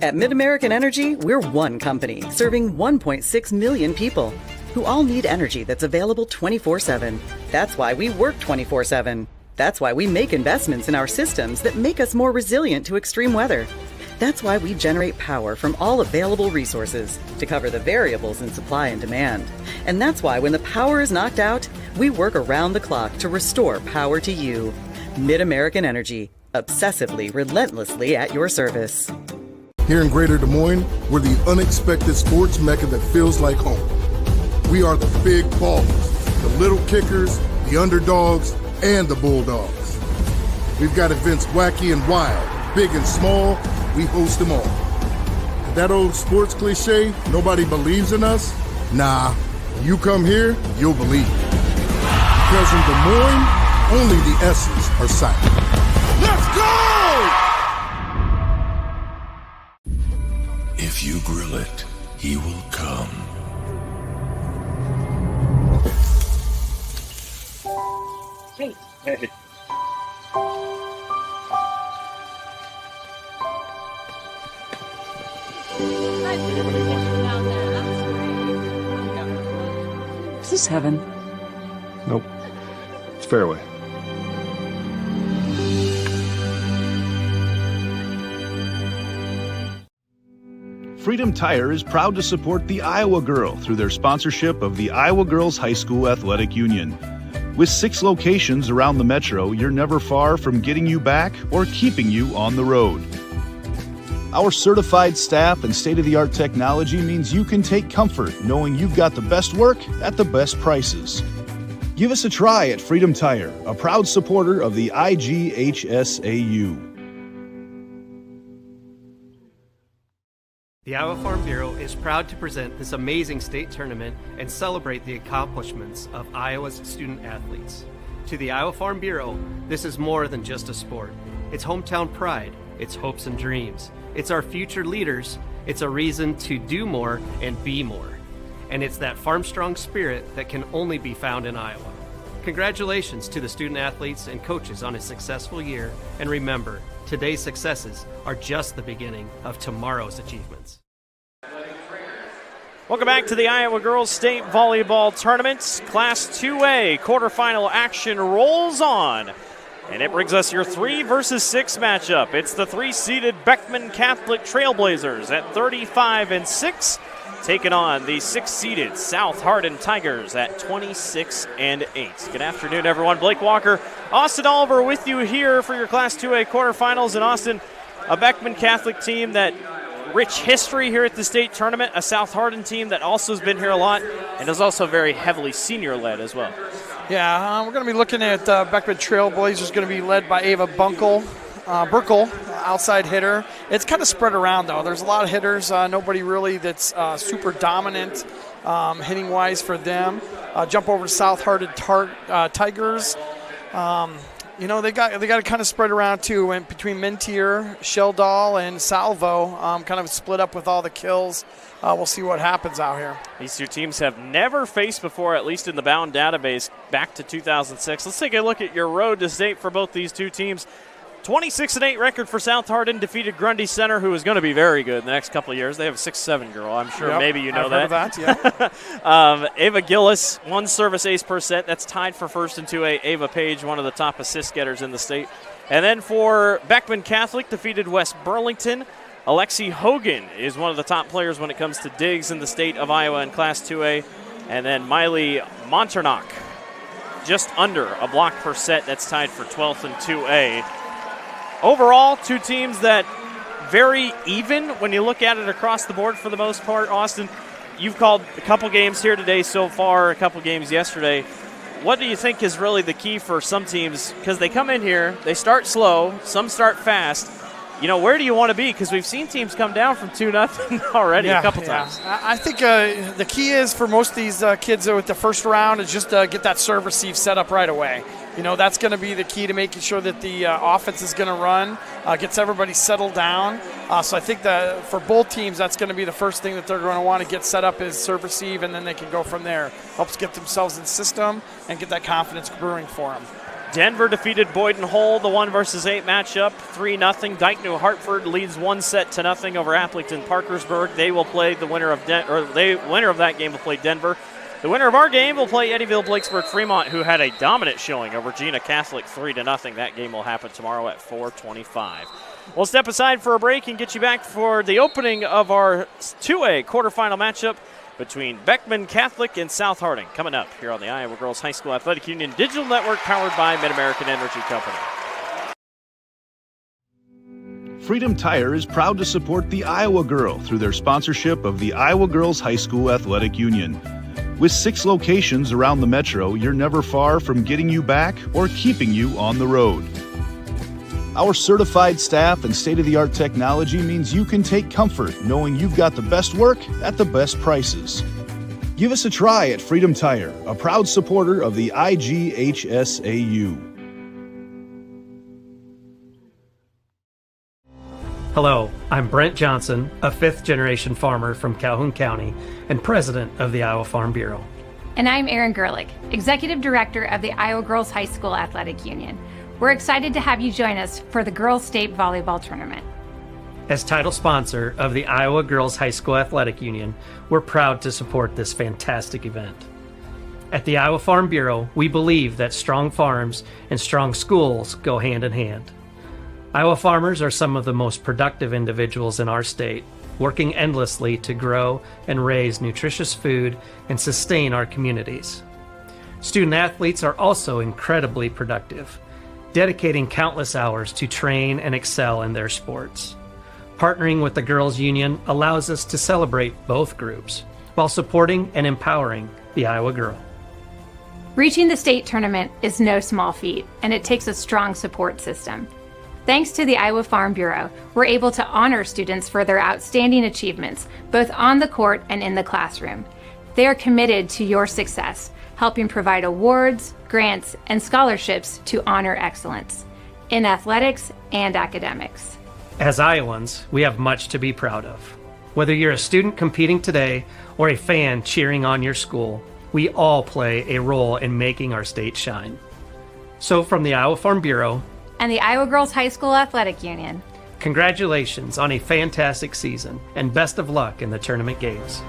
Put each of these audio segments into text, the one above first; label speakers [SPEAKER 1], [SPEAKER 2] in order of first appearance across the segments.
[SPEAKER 1] At Mid-American Energy, we're one company serving 1.6 million people who all need energy that's available 24/7. That's why we work 24/7. That's why we make investments in our systems that make us more resilient to extreme weather. That's why we generate power from all available resources to cover the variables in supply and demand. And that's why when the power is knocked out, we work around the clock to restore power to you. Mid-American Energy, obsessively, relentlessly at your service.
[SPEAKER 2] Here in Greater Des Moines, we're the unexpected sports mecca that feels like home. We are the big ballers, the little kickers, the underdogs, and the bulldogs. We've got events wacky and wild, big and small, we host them all. And that old sports cliche, nobody believes in us? Nah, when you come here, you'll believe. Because in Des Moines, only the S's are silent. Let's go!
[SPEAKER 3] If you grill it, he will come.
[SPEAKER 4] Hey.
[SPEAKER 5] Is this heaven?
[SPEAKER 6] Nope. It's fairway.
[SPEAKER 7] Freedom Tire is proud to support the Iowa Girl through their sponsorship of the Iowa Girls High School Athletic Union. With 6 locations around the metro, you're never far from getting you back or keeping you on the road. Our certified staff and state-of-the-art technology means you can take comfort knowing you've got the best work at the best prices. Give us a try at Freedom Tire, a proud supporter of the IGHSAU.
[SPEAKER 8] The Iowa Farm Bureau is proud to present this amazing state tournament and celebrate the accomplishments of Iowa's student athletes. To the Iowa Farm Bureau, this is more than just a sport. It's hometown pride, it's hopes and dreams, it's our future leaders, it's a reason to do more and be more. And it's that farm-strong spirit that can only be found in Iowa. Congratulations to the student athletes and coaches on a successful year, and remember, today's successes are just the beginning of tomorrow's achievements.
[SPEAKER 9] Welcome back to the Iowa Girls State Volleyball Tournament. Class 2A quarterfinal action rolls on. And it brings us your 3 versus 6 matchup. It's the 3-seeded Beckman Catholic Trailblazers at 35-6, taking on the 6-seeded South Hardin Tigers at 26-8. Good afternoon, everyone. Blake Walker, Austin Oliver with you here for your Class 2A quarterfinals. And Austin, a Beckman Catholic team that rich history here at the state tournament, a South Hardin team that also has been here a lot and is also very heavily senior-led as well.
[SPEAKER 10] Yeah, we're going to be looking at Beckman Trailblazers, going to be led by Ava Burkle, outside hitter. It's kind of spread around, though. There's a lot of hitters, nobody really that's super dominant hitting-wise for them. Jump over to South Hardin Tigers. They got to kind of spread around, too, and between Mintier, Sheldal, and Salvo, kind of split up with all the kills. We'll see what happens out here.
[SPEAKER 9] These two teams have never faced before, at least in the Bound database, back to 2006. Let's take a look at your road to state for both these two teams. 26-8 record for South Hardin, defeated Grundy Center, who is going to be very good in the next couple of years. They have a 6-7 girl. I'm sure maybe you know
[SPEAKER 10] I've
[SPEAKER 9] that.
[SPEAKER 10] Heard of that, yeah.
[SPEAKER 9] Ava Gillis, 1 service ace per set. That's tied for first in 2A. Ava Page, one of the top assist getters in the state. And then for Beckman Catholic, defeated West Burlington. Alexi Hogan is one of the top players when it comes to digs in the state of Iowa in Class 2A. And then Miley Monternock, just under a block per set. That's tied for 12th in 2A. Overall, two teams that very even when you look at it across the board for the most part. Austin, you've called a couple games here today so far, a couple games yesterday. What do you think is really the key for some teams? Because they come in here, they start slow, some start fast. Where do you want to be? Because we've seen teams come down from 2-0 already a couple times.
[SPEAKER 10] I think the key is for most of these kids with the first round is just get that serve receive set up right away. That's going to be the key to making sure that the offense is going to run, gets everybody settled down. So I think that for both teams, that's going to be the first thing that they're going to want to get set up is serve receive, and then they can go from there. Helps get themselves in the system and get that confidence brewing for them.
[SPEAKER 9] Denver defeated Boyden Hull, the 1-versus-8 matchup, 3-0. Dike New Hartford leads 1-0 over Appleton Parkersburg. They will play the winner of winner of that game will play Denver. The winner of our game will play Eddyville Blakesburg Fremont, who had a dominant showing over Regina Catholic 3-0. That game will happen tomorrow at 4:25. We'll step aside for a break and get you back for the opening of our 2A quarterfinal matchup between Beckman Catholic and South Hardin, coming up here on the Iowa Girls High School Athletic Union Digital Network, powered by Mid-American Energy Company.
[SPEAKER 7] Freedom Tire is proud to support the Iowa Girl through their sponsorship of the Iowa Girls High School Athletic Union. With 6 locations around the metro, you're never far from getting you back or keeping you on the road. Our certified staff and state-of-the-art technology means you can take comfort knowing you've got the best work at the best prices. Give us a try at Freedom Tire, a proud supporter of the IGHSAU.
[SPEAKER 8] Hello, I'm Brent Johnson, a 5th-generation farmer from Calhoun County and president of the Iowa Farm Bureau.
[SPEAKER 11] And I'm Erin Gerlich, executive director of the Iowa Girls High School Athletic Union. We're excited to have you join us for the Girls State Volleyball Tournament.
[SPEAKER 8] As title sponsor of the Iowa Girls High School Athletic Union, we're proud to support this fantastic event. At the Iowa Farm Bureau, we believe that strong farms and strong schools go hand in hand. Iowa farmers are some of the most productive individuals in our state, working endlessly to grow and raise nutritious food and sustain our communities. Student athletes are also incredibly productive, dedicating countless hours to train and excel in their sports. Partnering with the Girls Union allows us to celebrate both groups while supporting and empowering the Iowa girl.
[SPEAKER 11] Reaching the state tournament is no small feat, and it takes a strong support system. Thanks to the Iowa Farm Bureau, we're able to honor students for their outstanding achievements, both on the court and in the classroom. They are committed to your success, helping provide awards, grants, and scholarships to honor excellence in athletics and academics.
[SPEAKER 8] As Iowans, we have much to be proud of. Whether you're a student competing today or a fan cheering on your school, we all play a role in making our state shine. So from the Iowa Farm Bureau
[SPEAKER 11] and the Iowa Girls High School Athletic Union,
[SPEAKER 8] congratulations on a fantastic season and best of luck in the tournament games.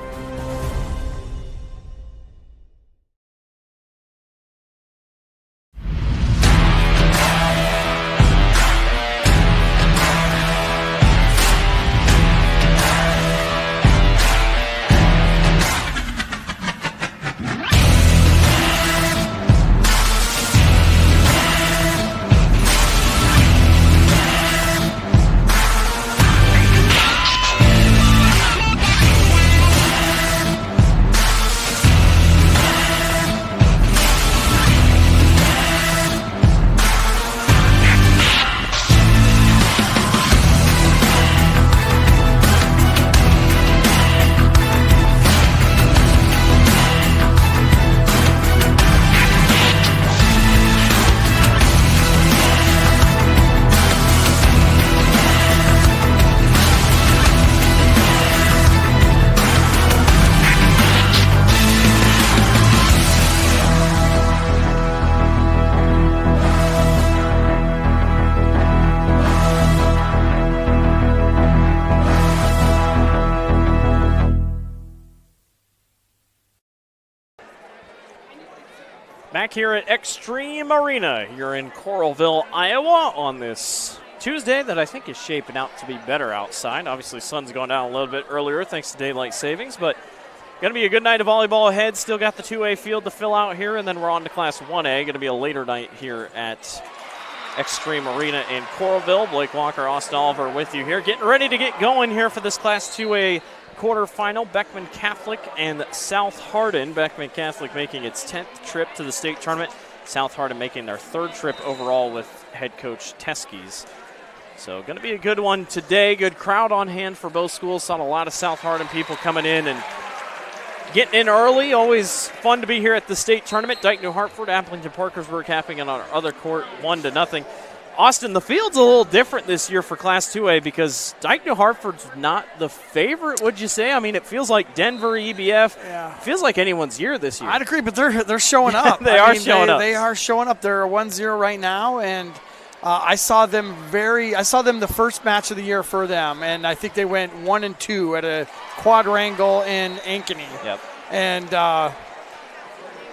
[SPEAKER 9] Back here at Extreme Arena, you're in Coralville, Iowa on this Tuesday that I think is shaping out to be better outside. Obviously, sun's going down a little bit earlier thanks to daylight savings, but going to be a good night of volleyball ahead. Still got the 2A field to fill out here, and then we're on to Class 1A. Going to be a later night here at Extreme Arena in Coralville. Blake Walker, Austin Oliver with you here. Getting ready to get going here for this Class 2A quarterfinal. Beckman Catholic and South Hardin. Beckman Catholic making its 10th trip to the state tournament. South Hardin making their 3rd trip overall with head coach Teskes. So going to be a good one today. Good crowd on hand for both schools. Saw a lot of South Hardin people coming in and getting in early. Always fun to be here at the state tournament. Dike New Hartford, Appleton Parkersburg happening on our other court 1-0. Austin, the field's a little different this year for Class 2A because Dike New Hartford's not the favorite, would you say? I mean, it feels like Denver, EBF.
[SPEAKER 10] Yeah.
[SPEAKER 9] It feels like anyone's year this year.
[SPEAKER 10] I'd agree, but they're showing up.
[SPEAKER 9] They are showing up.
[SPEAKER 10] They are showing up. They're 1-0 right now, and I saw them the first match of the year for them, and I think they went 1-2 at a quadrangle in Ankeny.
[SPEAKER 9] Yep.
[SPEAKER 10] And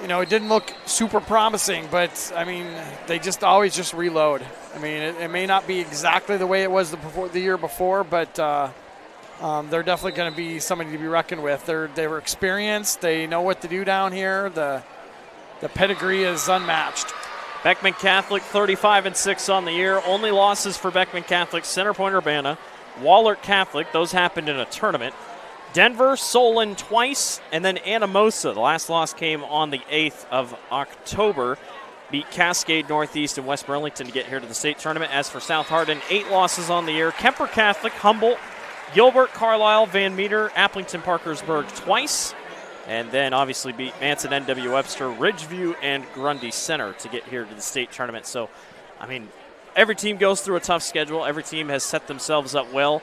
[SPEAKER 10] it didn't look super promising, but I mean, they always just reload. I mean, it may not be exactly the way it was the year before, but they're definitely going to be somebody to be reckoned with. They were experienced. They know what to do down here. The pedigree is unmatched.
[SPEAKER 9] Beckman Catholic 35-6 on the year. Only losses for Beckman Catholic: Center Point Urbana, Wahlert Catholic. Those happened in a tournament. Denver, Solon twice, and then Anamosa. The last loss came on the 8th of October. Beat Cascade, Northeast, and West Burlington to get here to the state tournament. As for South Hardin, 8 losses on the year. Kemper Catholic, Humboldt, Gilbert, Carlisle, Van Meter, Applington, Parkersburg twice. And then obviously beat Manson, N.W. Webster, Ridgeview, and Grundy Center to get here to the state tournament. So, I mean, every team goes through a tough schedule. Every team has set themselves up well.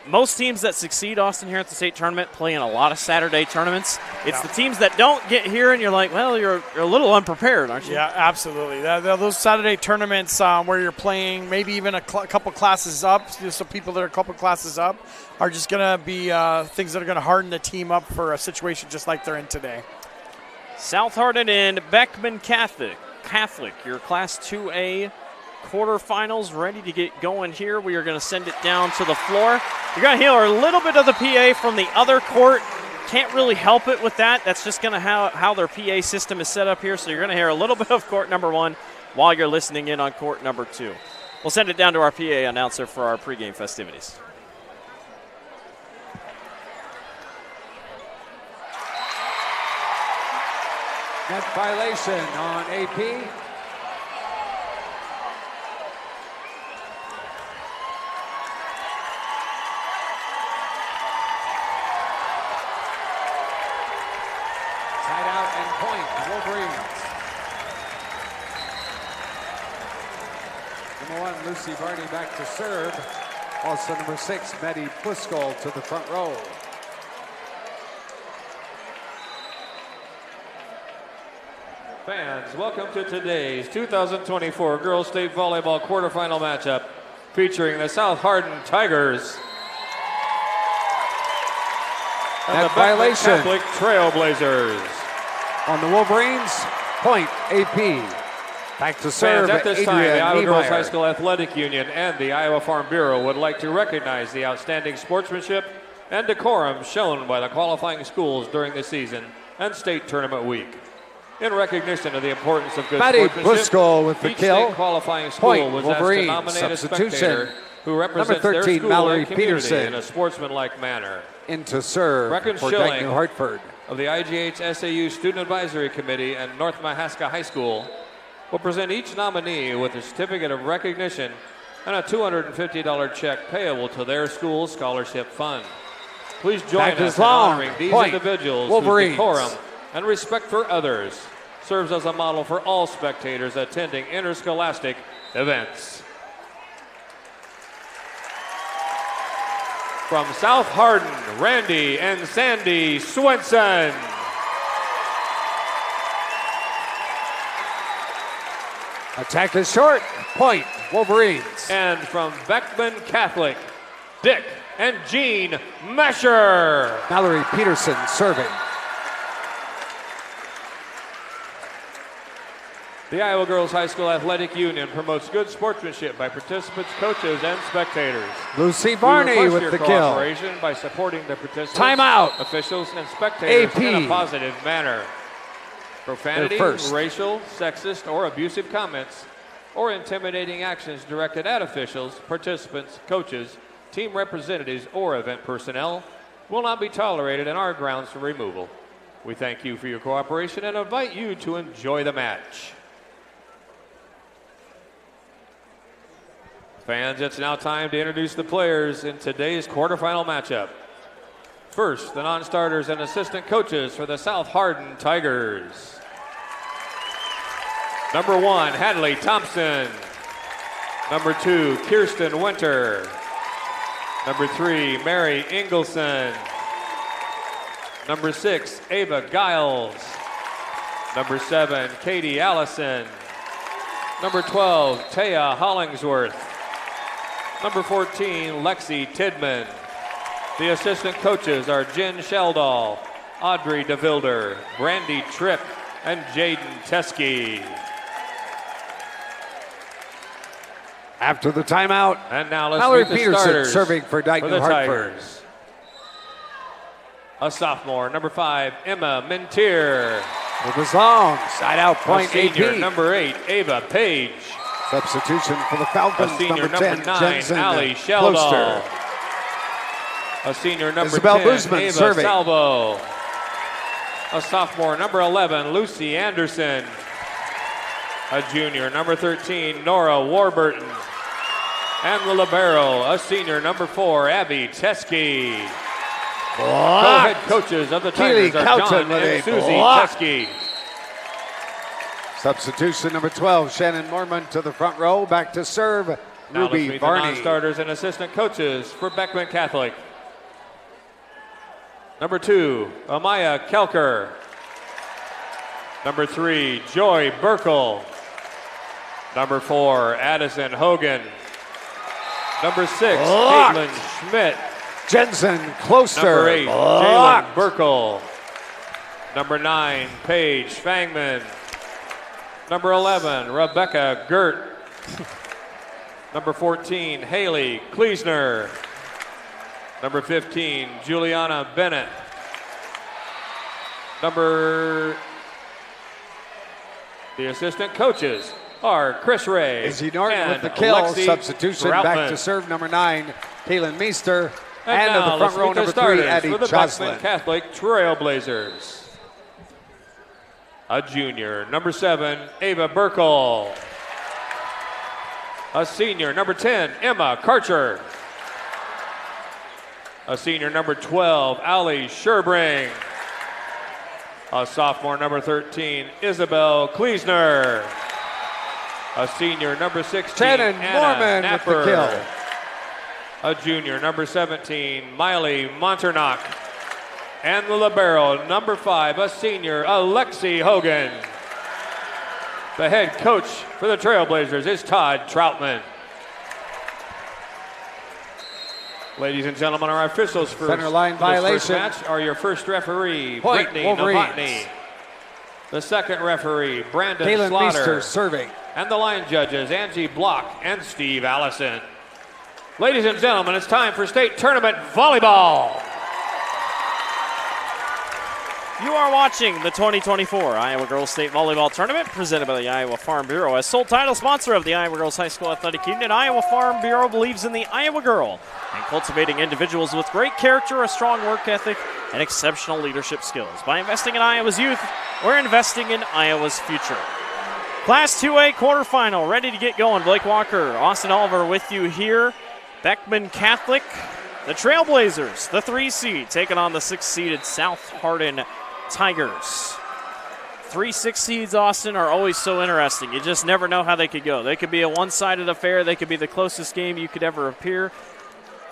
[SPEAKER 9] Most teams that succeed, Austin, here at the state tournament play in a lot of Saturday tournaments. It's the teams that don't get here, and you're like, well, you're a little unprepared, aren't you?
[SPEAKER 10] Yeah, absolutely. Those Saturday tournaments where you're playing maybe even a couple classes up, so people that are a couple classes up are just going to be things that are going to harden the team up for a situation just like they're in today.
[SPEAKER 9] South Hardin and Beckman Catholic, your Class 2A quarterfinals ready to get going here. We are going to send it down to the floor. You're going to hear a little bit of the PA from the other court. Can't really help it with that. That's just going to how their PA system is set up here. So you're going to hear a little bit of court number 1 while you're listening in on court number 2. We'll send it down to our PA announcer for our pregame festivities.
[SPEAKER 12] Net violation on AP. Lucy Barney back to serve. Also number 6, Maddie Buskell to the front row.
[SPEAKER 13] Fans, welcome to today's 2024 Girls State Volleyball quarterfinal matchup featuring the South Hardin Tigers and the Beckman Catholic Trailblazers.
[SPEAKER 12] On the Wolverines, point AP. Back to serve.
[SPEAKER 13] Fans, at this time, the Iowa
[SPEAKER 12] Niemeyer.
[SPEAKER 13] Girls High School Athletic Union and the Iowa Farm Bureau would like to recognize the outstanding sportsmanship and decorum shown by the qualifying schools during the season and state tournament week. In recognition of the importance of good
[SPEAKER 12] Maddie
[SPEAKER 13] sportsmanship,
[SPEAKER 12] Buskell with the
[SPEAKER 13] each
[SPEAKER 12] kill.
[SPEAKER 13] state qualifying school
[SPEAKER 12] Point,
[SPEAKER 13] was
[SPEAKER 12] Wolverines.
[SPEAKER 13] asked to nominate a
[SPEAKER 12] Substitution.
[SPEAKER 13] spectator who represents
[SPEAKER 12] Number 13,
[SPEAKER 13] their school
[SPEAKER 12] Mallory
[SPEAKER 13] and community
[SPEAKER 12] Peterson.
[SPEAKER 13] in a sportsmanlike manner.
[SPEAKER 12] Into serve
[SPEAKER 13] Record
[SPEAKER 12] for
[SPEAKER 13] shilling
[SPEAKER 12] Dike New Hartford.
[SPEAKER 13] of the IGHSAU Student Advisory Committee and North Mahaska High School will present each nominee with a certificate of recognition and a $250 check payable to their school's scholarship fund. Please join
[SPEAKER 12] Back
[SPEAKER 13] us
[SPEAKER 12] is
[SPEAKER 13] in
[SPEAKER 12] long.
[SPEAKER 13] honoring these
[SPEAKER 12] Point.
[SPEAKER 13] individuals
[SPEAKER 12] Wolverines.
[SPEAKER 13] whose decorum and respect for others serves as a model for all spectators attending interscholastic events. From South Hardin, Randy and Sandy Swenson.
[SPEAKER 12] Attack is short. Point, Wolverines.
[SPEAKER 13] And from Beckman Catholic, Dick and Jean Mesher.
[SPEAKER 12] Mallory Peterson serving.
[SPEAKER 13] The Iowa Girls High School Athletic Union promotes good sportsmanship by participants, coaches, and spectators.
[SPEAKER 12] Lucy
[SPEAKER 13] We
[SPEAKER 12] Barney
[SPEAKER 13] request
[SPEAKER 12] with
[SPEAKER 13] your
[SPEAKER 12] the kill.
[SPEAKER 13] cooperation by supporting the participants,
[SPEAKER 12] Timeout.
[SPEAKER 13] officials, and spectators
[SPEAKER 12] AP.
[SPEAKER 13] in a positive manner. Profanity,
[SPEAKER 12] They're first.
[SPEAKER 13] racial, sexist, or abusive comments, or intimidating actions directed at officials, participants, coaches, team representatives, or event personnel will not be tolerated and are grounds for removal. We thank you for your cooperation and invite you to enjoy the match. Fans, it's now time to introduce the players in today's quarterfinal matchup. First, the non-starters and assistant coaches for the South Hardin Tigers. Number 1, Hadley Thompson. Number 2, Kirsten Winter. Number 3, Mary Ingleson. Number 6, Ava Giles. Number 7, Katie Allison. Number 12, Taya Hollingsworth. Number 14, Lexi Tidman. The assistant coaches are Jen Sheldall, Audrey DeVilder, Brandy Tripp, and Jaden Teskey.
[SPEAKER 12] After the timeout,
[SPEAKER 13] and now let's
[SPEAKER 12] Mallory
[SPEAKER 13] meet the
[SPEAKER 12] Peterson
[SPEAKER 13] starters
[SPEAKER 12] serving for Dayton Hartford.
[SPEAKER 13] Tigers. A sophomore, number 5, Emma Mintier.
[SPEAKER 12] With the song, side out point,
[SPEAKER 13] a senior,
[SPEAKER 12] AP.
[SPEAKER 13] number 8, Ava Page.
[SPEAKER 12] Substitution for the Falcons,
[SPEAKER 13] A senior,
[SPEAKER 12] number 10,
[SPEAKER 13] 9,
[SPEAKER 12] Jensen
[SPEAKER 13] Allie Sheldall.
[SPEAKER 12] Closter.
[SPEAKER 13] A senior, number
[SPEAKER 12] Isabel
[SPEAKER 13] 10,
[SPEAKER 12] Boozman
[SPEAKER 13] Ava
[SPEAKER 12] serving.
[SPEAKER 13] Salvo. A sophomore, number 11, Lucy Anderson. A junior, number 13, Nora Warburton. And the libero, a senior, number 4, Abby Teskey. Co-head coaches of the Tigers are John and Susie Teskey.
[SPEAKER 12] Substitution number 12, Shannon Mormon to the front row. Back to serve,
[SPEAKER 13] Now let's
[SPEAKER 12] Ruby
[SPEAKER 13] meet the
[SPEAKER 12] Varney.
[SPEAKER 13] non-starters and assistant coaches for Beckman Catholic. Number 2, Amaya Kelker. Number 3, Joy Burkle. Number 4, Addison Hogan. Number 6, Caitlin Schmidt.
[SPEAKER 12] Jensen Closter.
[SPEAKER 13] Number 8, Jalen Burkle. Number 9, Paige Fangman. Number 11, Rebecca Gert. Number 14, Haley Kleesner. Number 15, Juliana Bennett. The assistant coaches are Chris Ray
[SPEAKER 12] Izzy Norton
[SPEAKER 13] and
[SPEAKER 12] with the kill.
[SPEAKER 13] Lexi
[SPEAKER 12] Substitution
[SPEAKER 13] Troutman.
[SPEAKER 12] back to serve, number 9, Kaylin Meester.
[SPEAKER 13] And
[SPEAKER 12] at
[SPEAKER 13] now
[SPEAKER 12] the
[SPEAKER 13] let's
[SPEAKER 12] front row,
[SPEAKER 13] meet the
[SPEAKER 12] number 3,
[SPEAKER 13] starters
[SPEAKER 12] Addie
[SPEAKER 13] for the
[SPEAKER 12] Jocelyn.
[SPEAKER 13] Beckman Catholic Trailblazers. A junior, number 7, Ava Burkle. A senior, number 10, Emma Karcher. A senior, number 12, Allie Sherbring. A sophomore, number 13, Isabel Kleesner. A senior, number 16,
[SPEAKER 12] Shannon
[SPEAKER 13] Anna
[SPEAKER 12] Mormon
[SPEAKER 13] Napper.
[SPEAKER 12] with the kill.
[SPEAKER 13] A junior, number 17, Miley Monternock. And the libero, number 5, a senior, Alexi Hogan. The head coach for the Trailblazers is Todd Troutman. Ladies and gentlemen, our officials for
[SPEAKER 12] Center line
[SPEAKER 13] this
[SPEAKER 12] violation.
[SPEAKER 13] first match are your first referee,
[SPEAKER 12] Point,
[SPEAKER 13] Brittany
[SPEAKER 12] Wolverines.
[SPEAKER 13] Novotny. The second referee, Brandon
[SPEAKER 12] Kaylin
[SPEAKER 13] Slaughter.
[SPEAKER 12] Meester serving.
[SPEAKER 13] And the line judges, Angie Block and Steve Allison. Ladies and gentlemen, it's time for state tournament volleyball.
[SPEAKER 9] You are watching the 2024 Iowa Girls State Volleyball Tournament presented by the Iowa Farm Bureau. As sole title sponsor of the Iowa Girls High School Athletic Union, Iowa Farm Bureau believes in the Iowa girl and cultivating individuals with great character, a strong work ethic, and exceptional leadership skills. By investing in Iowa's youth, we're investing in Iowa's future. Class 2A quarterfinal, ready to get going. Blake Walker, Austin Oliver with you here. Beckman Catholic, the Trailblazers, the 3 seed, taking on the 6-seeded South Hardin Tigers. 3 6 seeds, Austin, are always so interesting. You just never know how they could go. They could be a one-sided affair. They could be the closest game you could ever appear.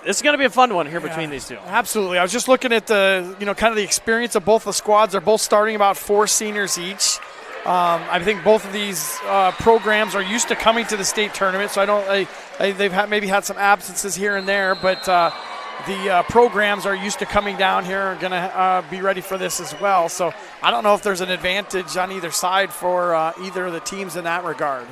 [SPEAKER 9] It's going to be a fun one here between these two.
[SPEAKER 10] Absolutely. I was just looking at the, kind of the experience of both the squads. They're both starting about 4 seniors each. I think both of these programs are used to coming to the state tournament, so they've maybe had some absences here and there, but the programs are used to coming down here, are going to be ready for this as well. So I don't know if there's an advantage on either side for either of the teams in that regard.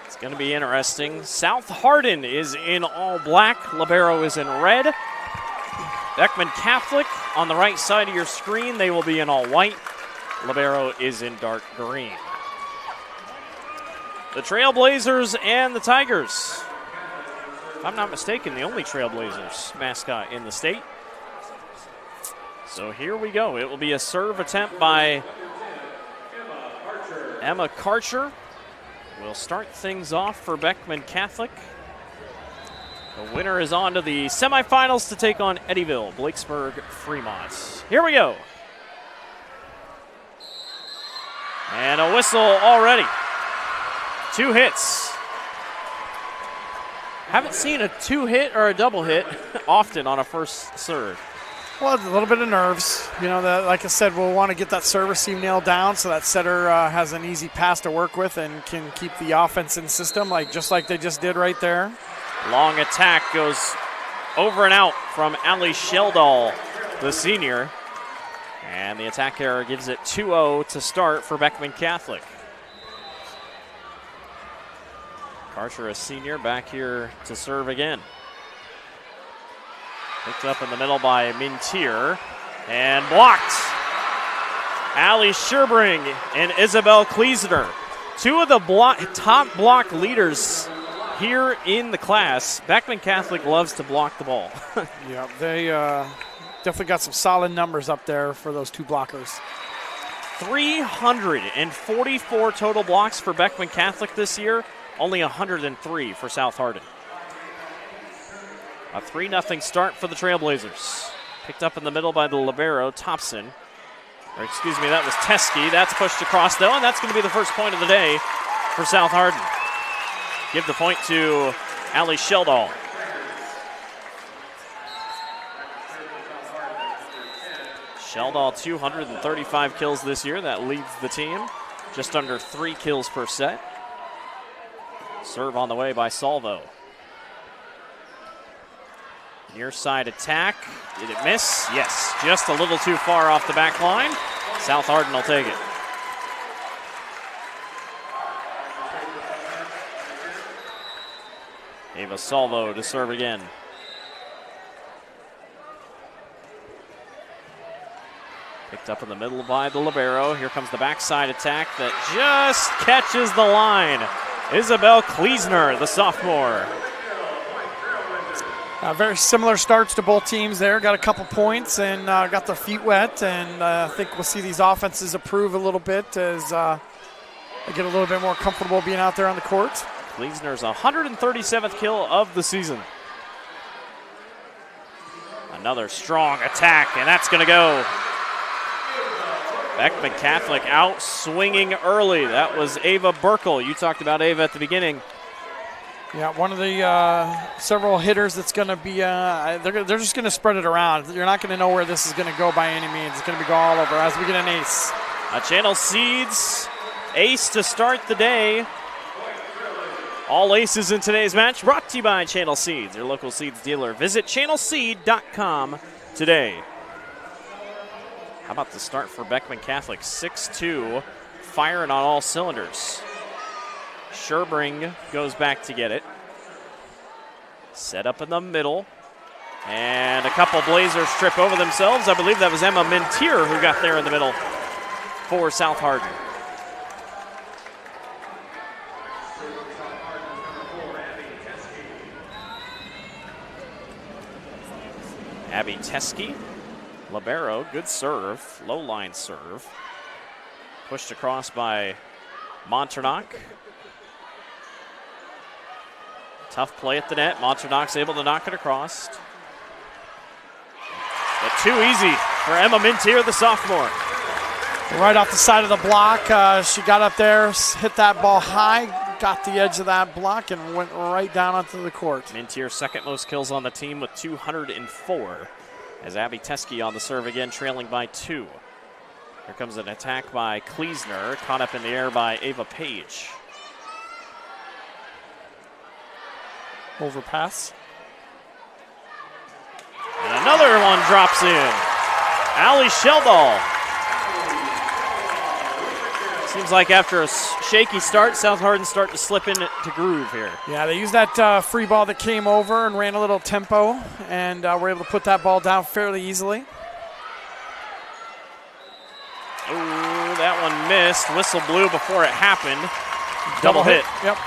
[SPEAKER 9] It's going to be interesting. South Hardin is in all black. Libero is in red. Beckman Catholic on the right side of your screen, they will be in all white. Libero is in dark green. The Trailblazers and the Tigers. If I'm not mistaken, the only Trailblazers mascot in the state. So here we go. It will be a serve attempt by Emma Karcher. We'll start things off for Beckman Catholic. The winner is on to the semifinals to take on Eddyville, Blakesburg, Fremont. Here we go. And a whistle already. 2 hits. Haven't seen a 2-hit or a double hit often on a first serve.
[SPEAKER 10] Well, a little bit of nerves. You know, like I said, we'll want to get that service seam nailed down so that setter has an easy pass to work with and can keep the offense in system, just like they just did right there.
[SPEAKER 9] Long attack goes over and out from Ali Sheldall, the senior. And the attack error gives it 2-0 to start for Beckman Catholic. Karcher, a senior, back here to serve again. Picked up in the middle by Mintier and blocked. Ali Scherbring and Isabel Kleesner, two of the top block leaders here in the class. Beckman Catholic loves to block the ball.
[SPEAKER 10] Yeah, they definitely got some solid numbers up there for those two blockers.
[SPEAKER 9] 344 total blocks for Beckman Catholic this year, only 103 for South Hardin. A 3-0 start for the Trailblazers. Picked up in the middle by the libero, Thompson. Or excuse me, that was Teskey. That's pushed across though, and that's going to be the first point of the day for South Hardin. Give the point to Ali Sheldall. Sheldall, 235 kills this year. That leads the team. Just under 3 kills per set. Serve on the way by Salvo. Near side attack. Did it miss? Yes, just a little too far off the back line. South Hardin will take it. Ava Salvo to serve again. Picked up in the middle by the libero. Here comes the backside attack that just catches the line. Isabel Kleesner, the sophomore.
[SPEAKER 10] Very similar starts to both teams there. Got a couple points and got their feet wet. And I think we'll see these offenses improve a little bit as they get a little bit more comfortable being out there on the court.
[SPEAKER 9] Kleesner's 137th kill of the season. Another strong attack, and that's going to go. Beckman Catholic out swinging early. That was Ava Burkle. You talked about Ava at the beginning.
[SPEAKER 10] Yeah, one of the several hitters that's going to be, they're just going to spread it around. You're not going to know where this is going to go by any means. It's going to be go all over as we get an ace.
[SPEAKER 9] A Channel Seeds ace to start the day. All aces in today's match brought to you by Channel Seeds, your local seeds dealer. Visit channelseed.com today. How about the start for Beckman Catholic? 6-2, firing on all cylinders. Scherbring goes back to get it. Set up in the middle. And a couple Blazers trip over themselves. I believe that was Emma Mintier who got there in the middle for South Hardin. Abby Teskey, libero, good serve, low line serve. Pushed across by Monternock. Tough play at the net. Monternock's able to knock it across. But too easy for Emma Mintier, the sophomore.
[SPEAKER 10] Right off the side of the block, she got up there, hit that ball high, got the edge of that block, and went right down onto the court.
[SPEAKER 9] Mintier, second most kills on the team with 204. As Abby Teskey on the serve again, trailing by 2. Here comes an attack by Kleesner, caught up in the air by Ava Page.
[SPEAKER 10] Overpass.
[SPEAKER 9] And another one drops in. Ali Sheldall. Seems like after a shaky start, South Hardin start to slip into groove here.
[SPEAKER 10] Yeah, they used that free ball that came over and ran a little tempo, and were able to put that ball down fairly easily.
[SPEAKER 9] Ooh, that one missed. Whistle blew before it happened. Double hit.
[SPEAKER 10] Yep.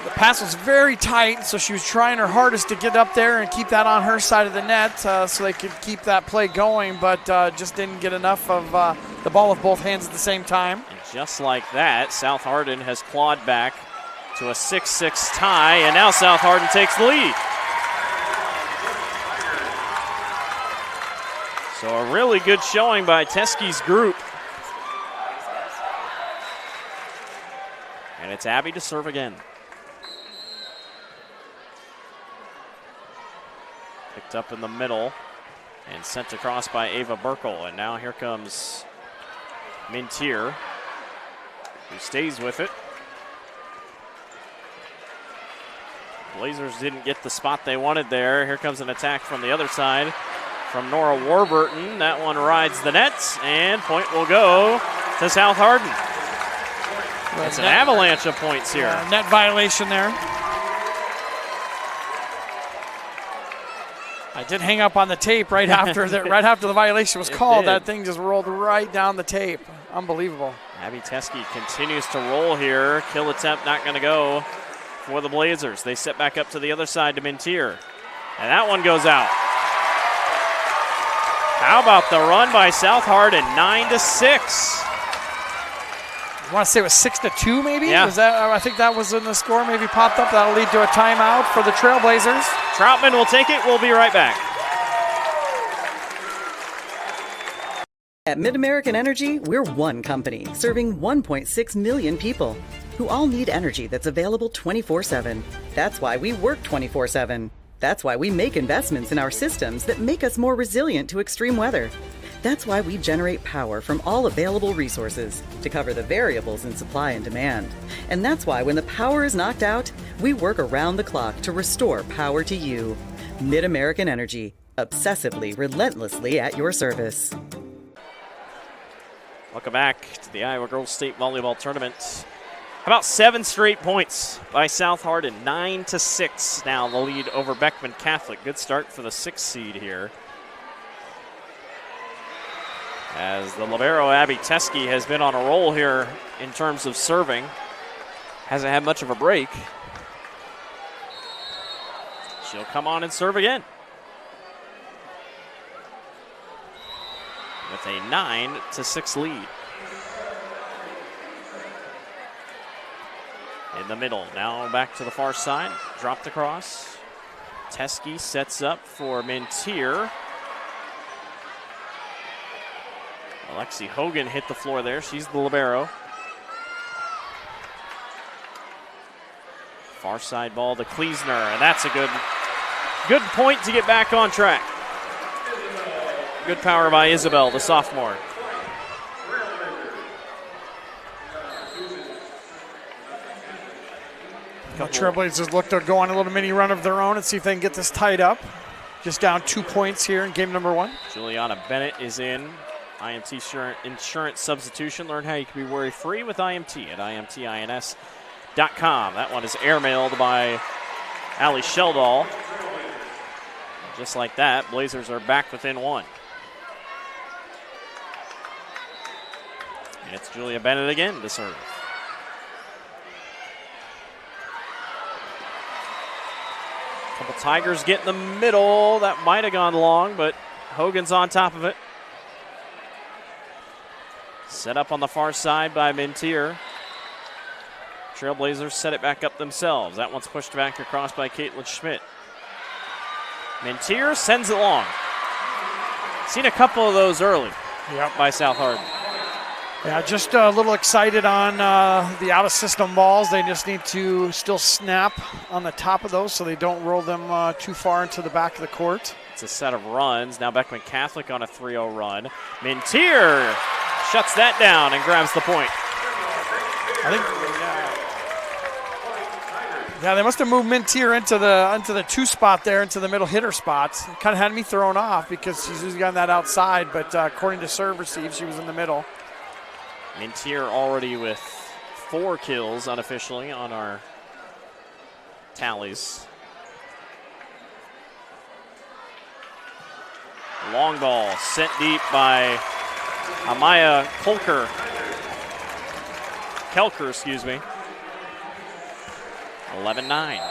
[SPEAKER 10] The pass was very tight, so she was trying her hardest to get up there and keep that on her side of the net so they could keep that play going, but just didn't get enough of the ball with both hands at the same time.
[SPEAKER 9] And just like that, South Hardin has clawed back to a 6-6 tie, and now South Hardin takes the lead. So a really good showing by Teskey's group. And it's Abby to serve again. Picked up in the middle and sent across by Ava Burkle. And now here comes Mintier, who stays with it. Blazers didn't get the spot they wanted there. Here comes an attack from the other side from Nora Warburton. That one rides the nets, and point will go to South Hardin. It's an avalanche of points here.
[SPEAKER 10] Net violation there. I did hang up on the tape right after the violation was called. That thing just rolled right down the tape. Unbelievable.
[SPEAKER 9] Abby Teskey continues to roll here. Kill attempt not going to go for the Blazers. They set back up to the other side to Mintier. And that one goes out. How about the run by South Hardin? 9-6.
[SPEAKER 10] I want to say it was 6-2 maybe?
[SPEAKER 9] Yeah.
[SPEAKER 10] I think that was in the score, maybe popped up. That'll lead to a timeout for the Trailblazers.
[SPEAKER 9] Troutman will take it. We'll be right back.
[SPEAKER 1] At MidAmerican Energy, we're one company serving 1.6 million people who all need energy that's available 24/7. That's why we work 24/7. That's why we make investments in our systems that make us more resilient to extreme weather. That's why we generate power from all available resources to cover the variables in supply and demand. And that's why when the power is knocked out, we work around the clock to restore power to you. MidAmerican Energy, obsessively, relentlessly at your service.
[SPEAKER 9] Welcome back to the Iowa Girls State Volleyball Tournament. How about 7 straight points by South Hardin? 9-6 now the lead over Beckman Catholic. Good start for the 6th seed here. As the libero Abby Teskey has been on a roll here in terms of serving. Hasn't had much of a break. She'll come on and serve again. With a 9-6 lead. In the middle, now back to the far side. Dropped across. Teskey sets up for Mintier. Alexi Hogan hit the floor there. She's the libero. Far side ball to Kleesner, and that's a good point to get back on track. Good power by Isabel, the sophomore.
[SPEAKER 10] The Trailblazers look to go on a little mini run of their own and see if they can get this tied up. Just down 2 points here in game number 1.
[SPEAKER 9] Juliana Bennett is in. IMT insurance substitution. Learn how you can be worry-free with IMT at imtins.com. That one is airmailed by Allie Sheldall. Just like that, Blazers are back within 1. And it's Julia Bennett again to serve. Couple Tigers get in the middle. That might have gone long, but Hogan's on top of it. Set up on the far side by Mintier. Trailblazers set it back up themselves. That one's pushed back across by Caitlin Schmidt. Mintier sends it long. Seen a couple of those early by South Hardin.
[SPEAKER 10] Yeah, just a little excited on the out-of-system balls. They just need to still snap on the top of those so they don't roll them too far into the back of the court.
[SPEAKER 9] It's a set of runs. Now Beckman Catholic on a 3-0 run. Mintier shuts that down and grabs the point.
[SPEAKER 10] I think, yeah, they must have moved Mintier into the 2 spot there, into the middle hitter spot. It kind of had me thrown off because she's usually on that outside, but according to serve receive, she was in the middle.
[SPEAKER 9] Mintier already with 4 kills unofficially on our tallies. Long ball sent deep by Amaya Kelker, excuse me. 11-9.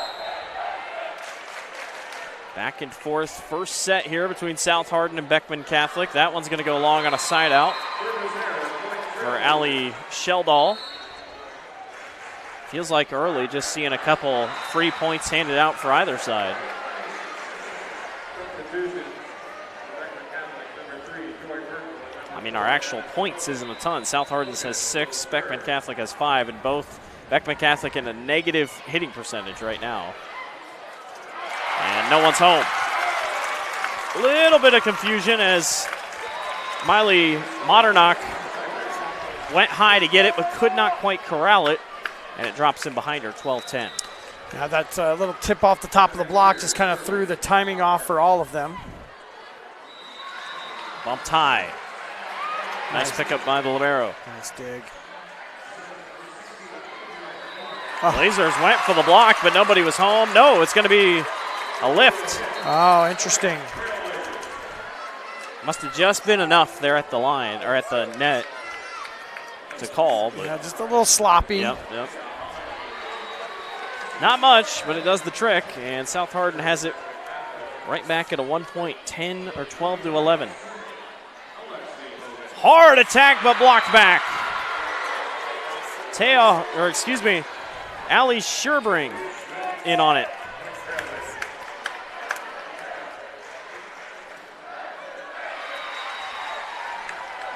[SPEAKER 9] Back and forth, first set here between South Hardin and Beckman Catholic. That one's going to go long on a side out for Allie Sheldall. Feels like early, just seeing a couple free points handed out for either side. I mean, our actual points isn't a ton. South Hardin has 6, Beckman Catholic has 5, and both Beckman Catholic in a negative hitting percentage right now. And no one's home. little bit of confusion as Miley Modernock went high to get it, but could not quite corral it, and it drops in behind her, 12-10.
[SPEAKER 10] Yeah, that little tip off the top of the block just kind of threw the timing off for all of them.
[SPEAKER 9] Bumped high. Nice pickup by the libero.
[SPEAKER 10] Nice dig.
[SPEAKER 9] Blazers went for the block, but nobody was home. No, it's going to be a lift.
[SPEAKER 10] Oh, interesting.
[SPEAKER 9] Must have just been enough there at the line, or at the net, to call. But
[SPEAKER 10] yeah, just a little sloppy.
[SPEAKER 9] Yep. Not much, but it does the trick, and South Hardin has it right back at a 1-point, 10 or 12 to 11. Hard attack, but blocked back. Allie Sherbring in on it.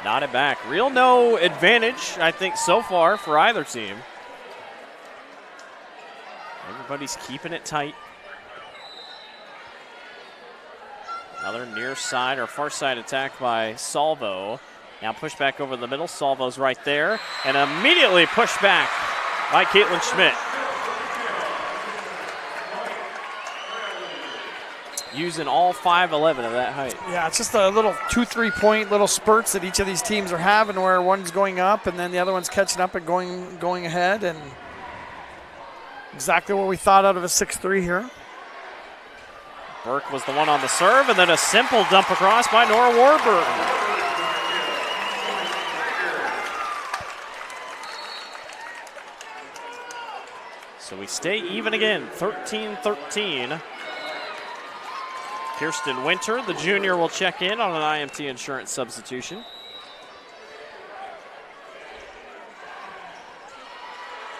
[SPEAKER 9] Nodded back. Real no advantage, I think, so far for either team. Everybody's keeping it tight. Another near side or far side attack by Salvo. Now pushed back over the middle. Salvo's right there. And immediately pushed back by Caitlin Schmidt. Using all 5'11" of that height.
[SPEAKER 10] Yeah, it's just a little 2-3 point little spurts that each of these teams are having where one's going up and then the other one's catching up and going ahead. And exactly what we thought out of a 6-3 here.
[SPEAKER 9] Burke was the one on the serve, and then a simple dump across by Nora Warburton. So we stay even again, 13-13. Kirsten Winter, the junior, will check in on an IMT insurance substitution.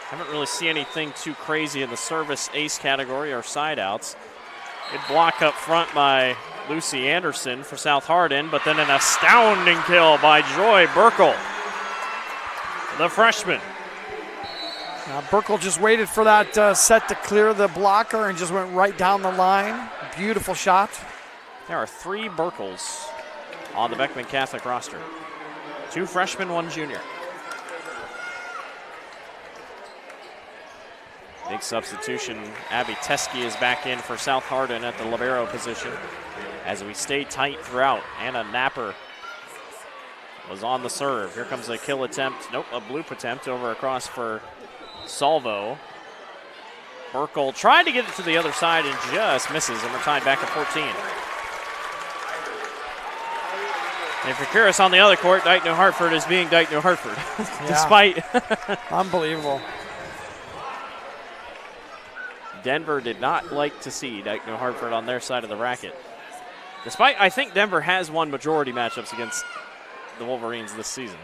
[SPEAKER 9] Haven't really seen anything too crazy in the service ace category or side outs. Good block up front by Lucy Anderson for South Hardin, but then an astounding kill by Joy Burkle, the freshman.
[SPEAKER 10] Burkle just waited for that set to clear the blocker and just went right down the line. Beautiful shot.
[SPEAKER 9] There are 3 Burkles on the Beckman Catholic roster. 2 freshmen, 1 junior. Big substitution. Abby Teskey is back in for South Hardin at the libero position as we stay tight throughout. Anna Napper was on the serve. Here comes a kill attempt. Nope, a bloop attempt over across for Salvo. Burkle tried to get it to the other side and just misses, and we're tied back at 14. And if you're curious, on the other court, Dyke New Hartford is being Dyke New Hartford, despite.
[SPEAKER 10] Unbelievable.
[SPEAKER 9] Denver did not like to see Dyke New Hartford on their side of the racket. Despite, I think Denver has won majority matchups against the Wolverines this season.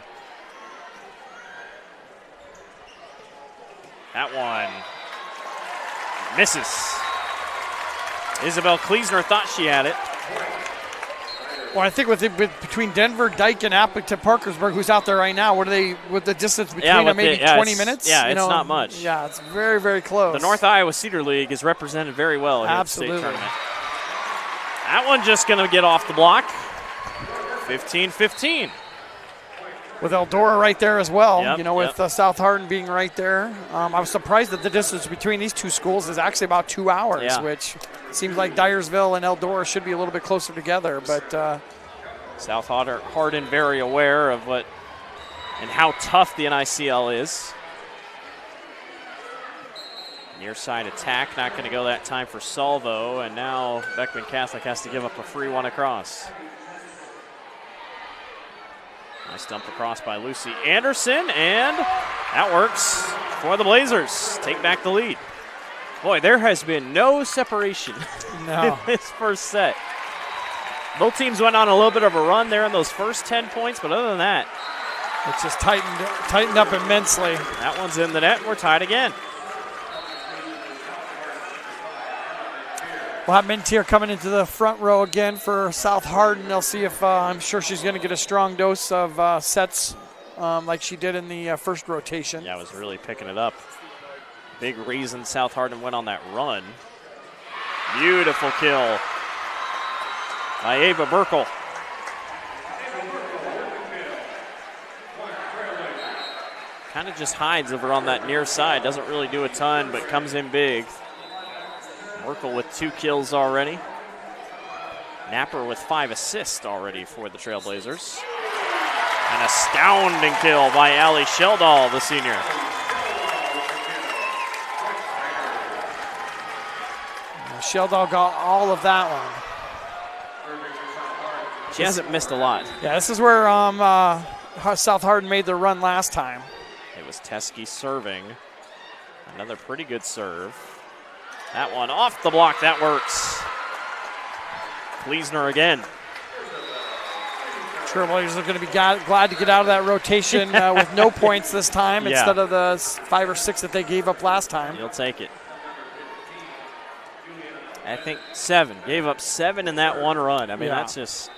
[SPEAKER 9] That one misses. Isabel Kleesner thought she had it.
[SPEAKER 10] Well, I think between Denver, Dyke, and Appleton Parkersburg, who's out there right now, what are they with the distance between them? Maybe 20 minutes?
[SPEAKER 9] Yeah, it's not much.
[SPEAKER 10] Yeah, it's very, very close.
[SPEAKER 9] The North Iowa Cedar League is represented very well here at the state tournament. That one just going to get off the block. 15-15.
[SPEAKER 10] With Eldora right there as well,
[SPEAKER 9] yep,
[SPEAKER 10] with South Hardin being right there. I was surprised that the distance between these two schools is actually about 2 hours, which seems like Dyersville and Eldora should be a little bit closer together. But
[SPEAKER 9] South Hardin very aware of what and how tough the NICL is. Near side attack, not going to go that time for Salvo, and now Beckman Catholic has to give up a free one across. Nice dump across by Lucy Anderson, and that works for the Blazers. Take back the lead. Boy, there has been no separation in this first set. Both teams went on a little bit of a run there in those first 10 points, but other than that,
[SPEAKER 10] it's just tightened up immensely.
[SPEAKER 9] That one's in the net. We're tied again.
[SPEAKER 10] We'll have Mintier coming into the front row again for South Hardin. They'll see if I'm sure she's going to get a strong dose of sets like she did in the first rotation.
[SPEAKER 9] Yeah, I was really picking it up. Big reason South Hardin went on that run. Beautiful kill by Ava Burkle. Kind of just hides over on that near side. Doesn't really do a ton, but comes in big. Burkle with 2 kills already. Napper with 5 assists already for the Trailblazers. An astounding kill by Allie Sheldall, the senior.
[SPEAKER 10] Sheldall got all of that one.
[SPEAKER 9] She hasn't missed a lot.
[SPEAKER 10] Yeah, this is where South Hardin made their run last time.
[SPEAKER 9] It was Teskey serving. Another pretty good serve. That one off the block, that works. Kleesner again.
[SPEAKER 10] Trailblazers are going to be glad to get out of that rotation with no points this time instead of the 5 or 6 that they gave up last time.
[SPEAKER 9] You'll take it. I think 7. Gave up 7 in that one run. I mean, that's just,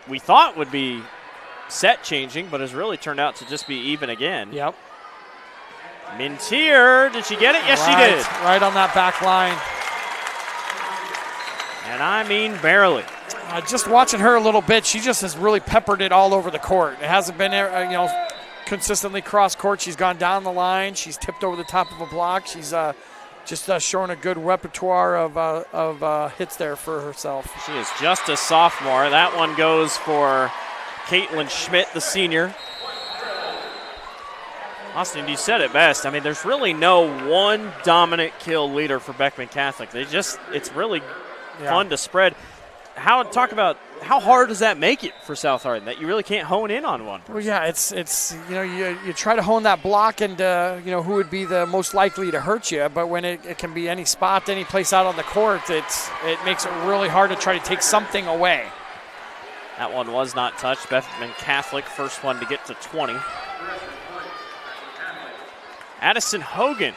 [SPEAKER 9] we thought would be set changing, but has really turned out to just be even again.
[SPEAKER 10] Yep.
[SPEAKER 9] Mintier, did she get it? Yes, she did.
[SPEAKER 10] Right on that back line.
[SPEAKER 9] And I mean barely.
[SPEAKER 10] Just watching her a little bit, she just has really peppered it all over the court. It hasn't been, consistently cross court. She's gone down the line. She's tipped over the top of a block. She's just showing a good repertoire of hits there for herself.
[SPEAKER 9] She is just a sophomore. That one goes for Caitlin Schmidt, the senior. Austin, you said it best. I mean, there's really no one dominant kill leader for Beckman Catholic. It's really fun to spread. Talk about how hard does that make it for South Hardin that you really can't hone in on one person?
[SPEAKER 10] Well, yeah, it's you try to hone that block and who would be the most likely to hurt you, but when it can be any spot, any place out on the court, it makes it really hard to try to take something away.
[SPEAKER 9] That one was not touched. Beckman Catholic, first one to get to 20. Addison Hogan,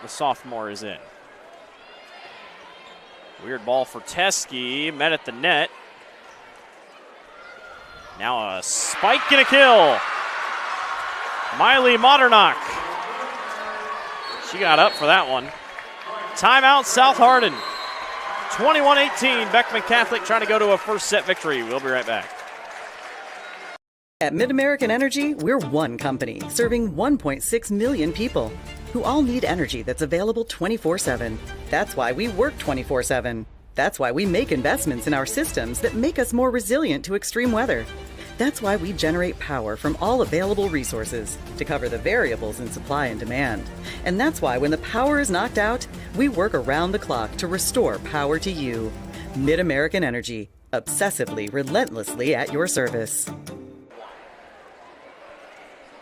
[SPEAKER 9] the sophomore, is in. Weird ball for Teskey, met at the net. Now a spike and a kill. Miley Modernock. She got up for that one. Timeout, South Hardin. 21-18, Beckman Catholic trying to go to a first set victory. We'll be right back.
[SPEAKER 1] At MidAmerican Energy, we're one company serving 1.6 million people who all need energy that's available 24/7. That's why we work 24/7. That's why we make investments in our systems that make us more resilient to extreme weather. That's why we generate power from all available resources to cover the variables in supply and demand. And that's why when the power is knocked out, we work around the clock to restore power to you. MidAmerican Energy, obsessively, relentlessly at your service.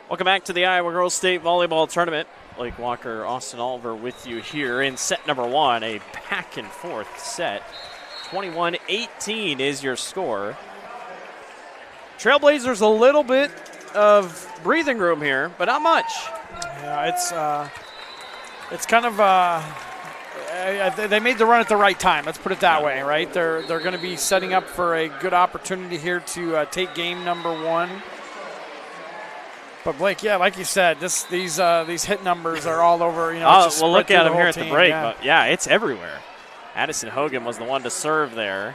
[SPEAKER 9] Welcome back to the Iowa Girls State Volleyball Tournament. Blake Walker, Austin Oliver with you here in set number 1, a back and forth set. 21-18 is your score. Trailblazers a little bit of breathing room here, but not much.
[SPEAKER 10] Yeah, it's kind of they made the run at the right time. Let's put it that way, right? They're going to be setting up for a good opportunity here to take game number 1. But Blake, like you said, these hit numbers are all over.
[SPEAKER 9] We'll look at them here at the break, but it's everywhere. Addison Hogan was the one to serve there.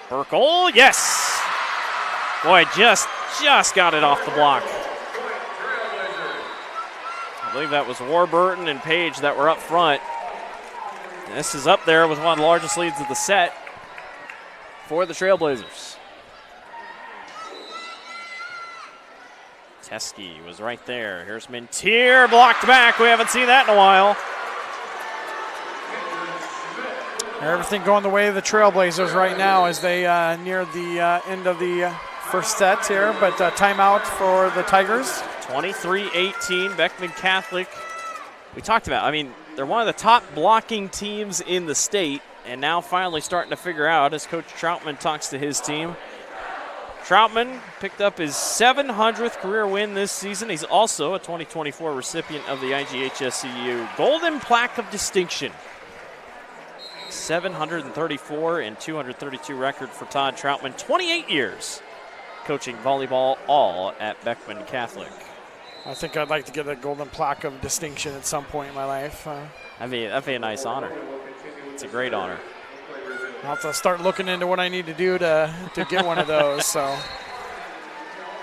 [SPEAKER 9] Burkle, yes! Boy, just got it off the block. I believe that was Warburton and Page that were up front. And this is up there with one of the largest leads of the set for the Trailblazers. Teskey was right there. Here's Mintier, blocked back. We haven't seen that in a while.
[SPEAKER 10] Everything going the way of the Trailblazers right now as they near the end of the first set here, but timeout for the Tigers.
[SPEAKER 9] 23-18, Beckman Catholic. We talked about, they're one of the top blocking teams in the state, and now finally starting to figure out as Coach Troutman talks to his team. Troutman picked up his 700th career win this season. He's also a 2024 recipient of the IGHSAU Golden Plaque of Distinction. 734 and 232 record for Todd Troutman. 28 years coaching volleyball, all at Beckman Catholic.
[SPEAKER 10] I think I'd like to get a Golden Plaque of Distinction at some point in my life.
[SPEAKER 9] That'd be a nice honor. It's a great honor.
[SPEAKER 10] I'll have to start looking into what I need to do to get one of those. So.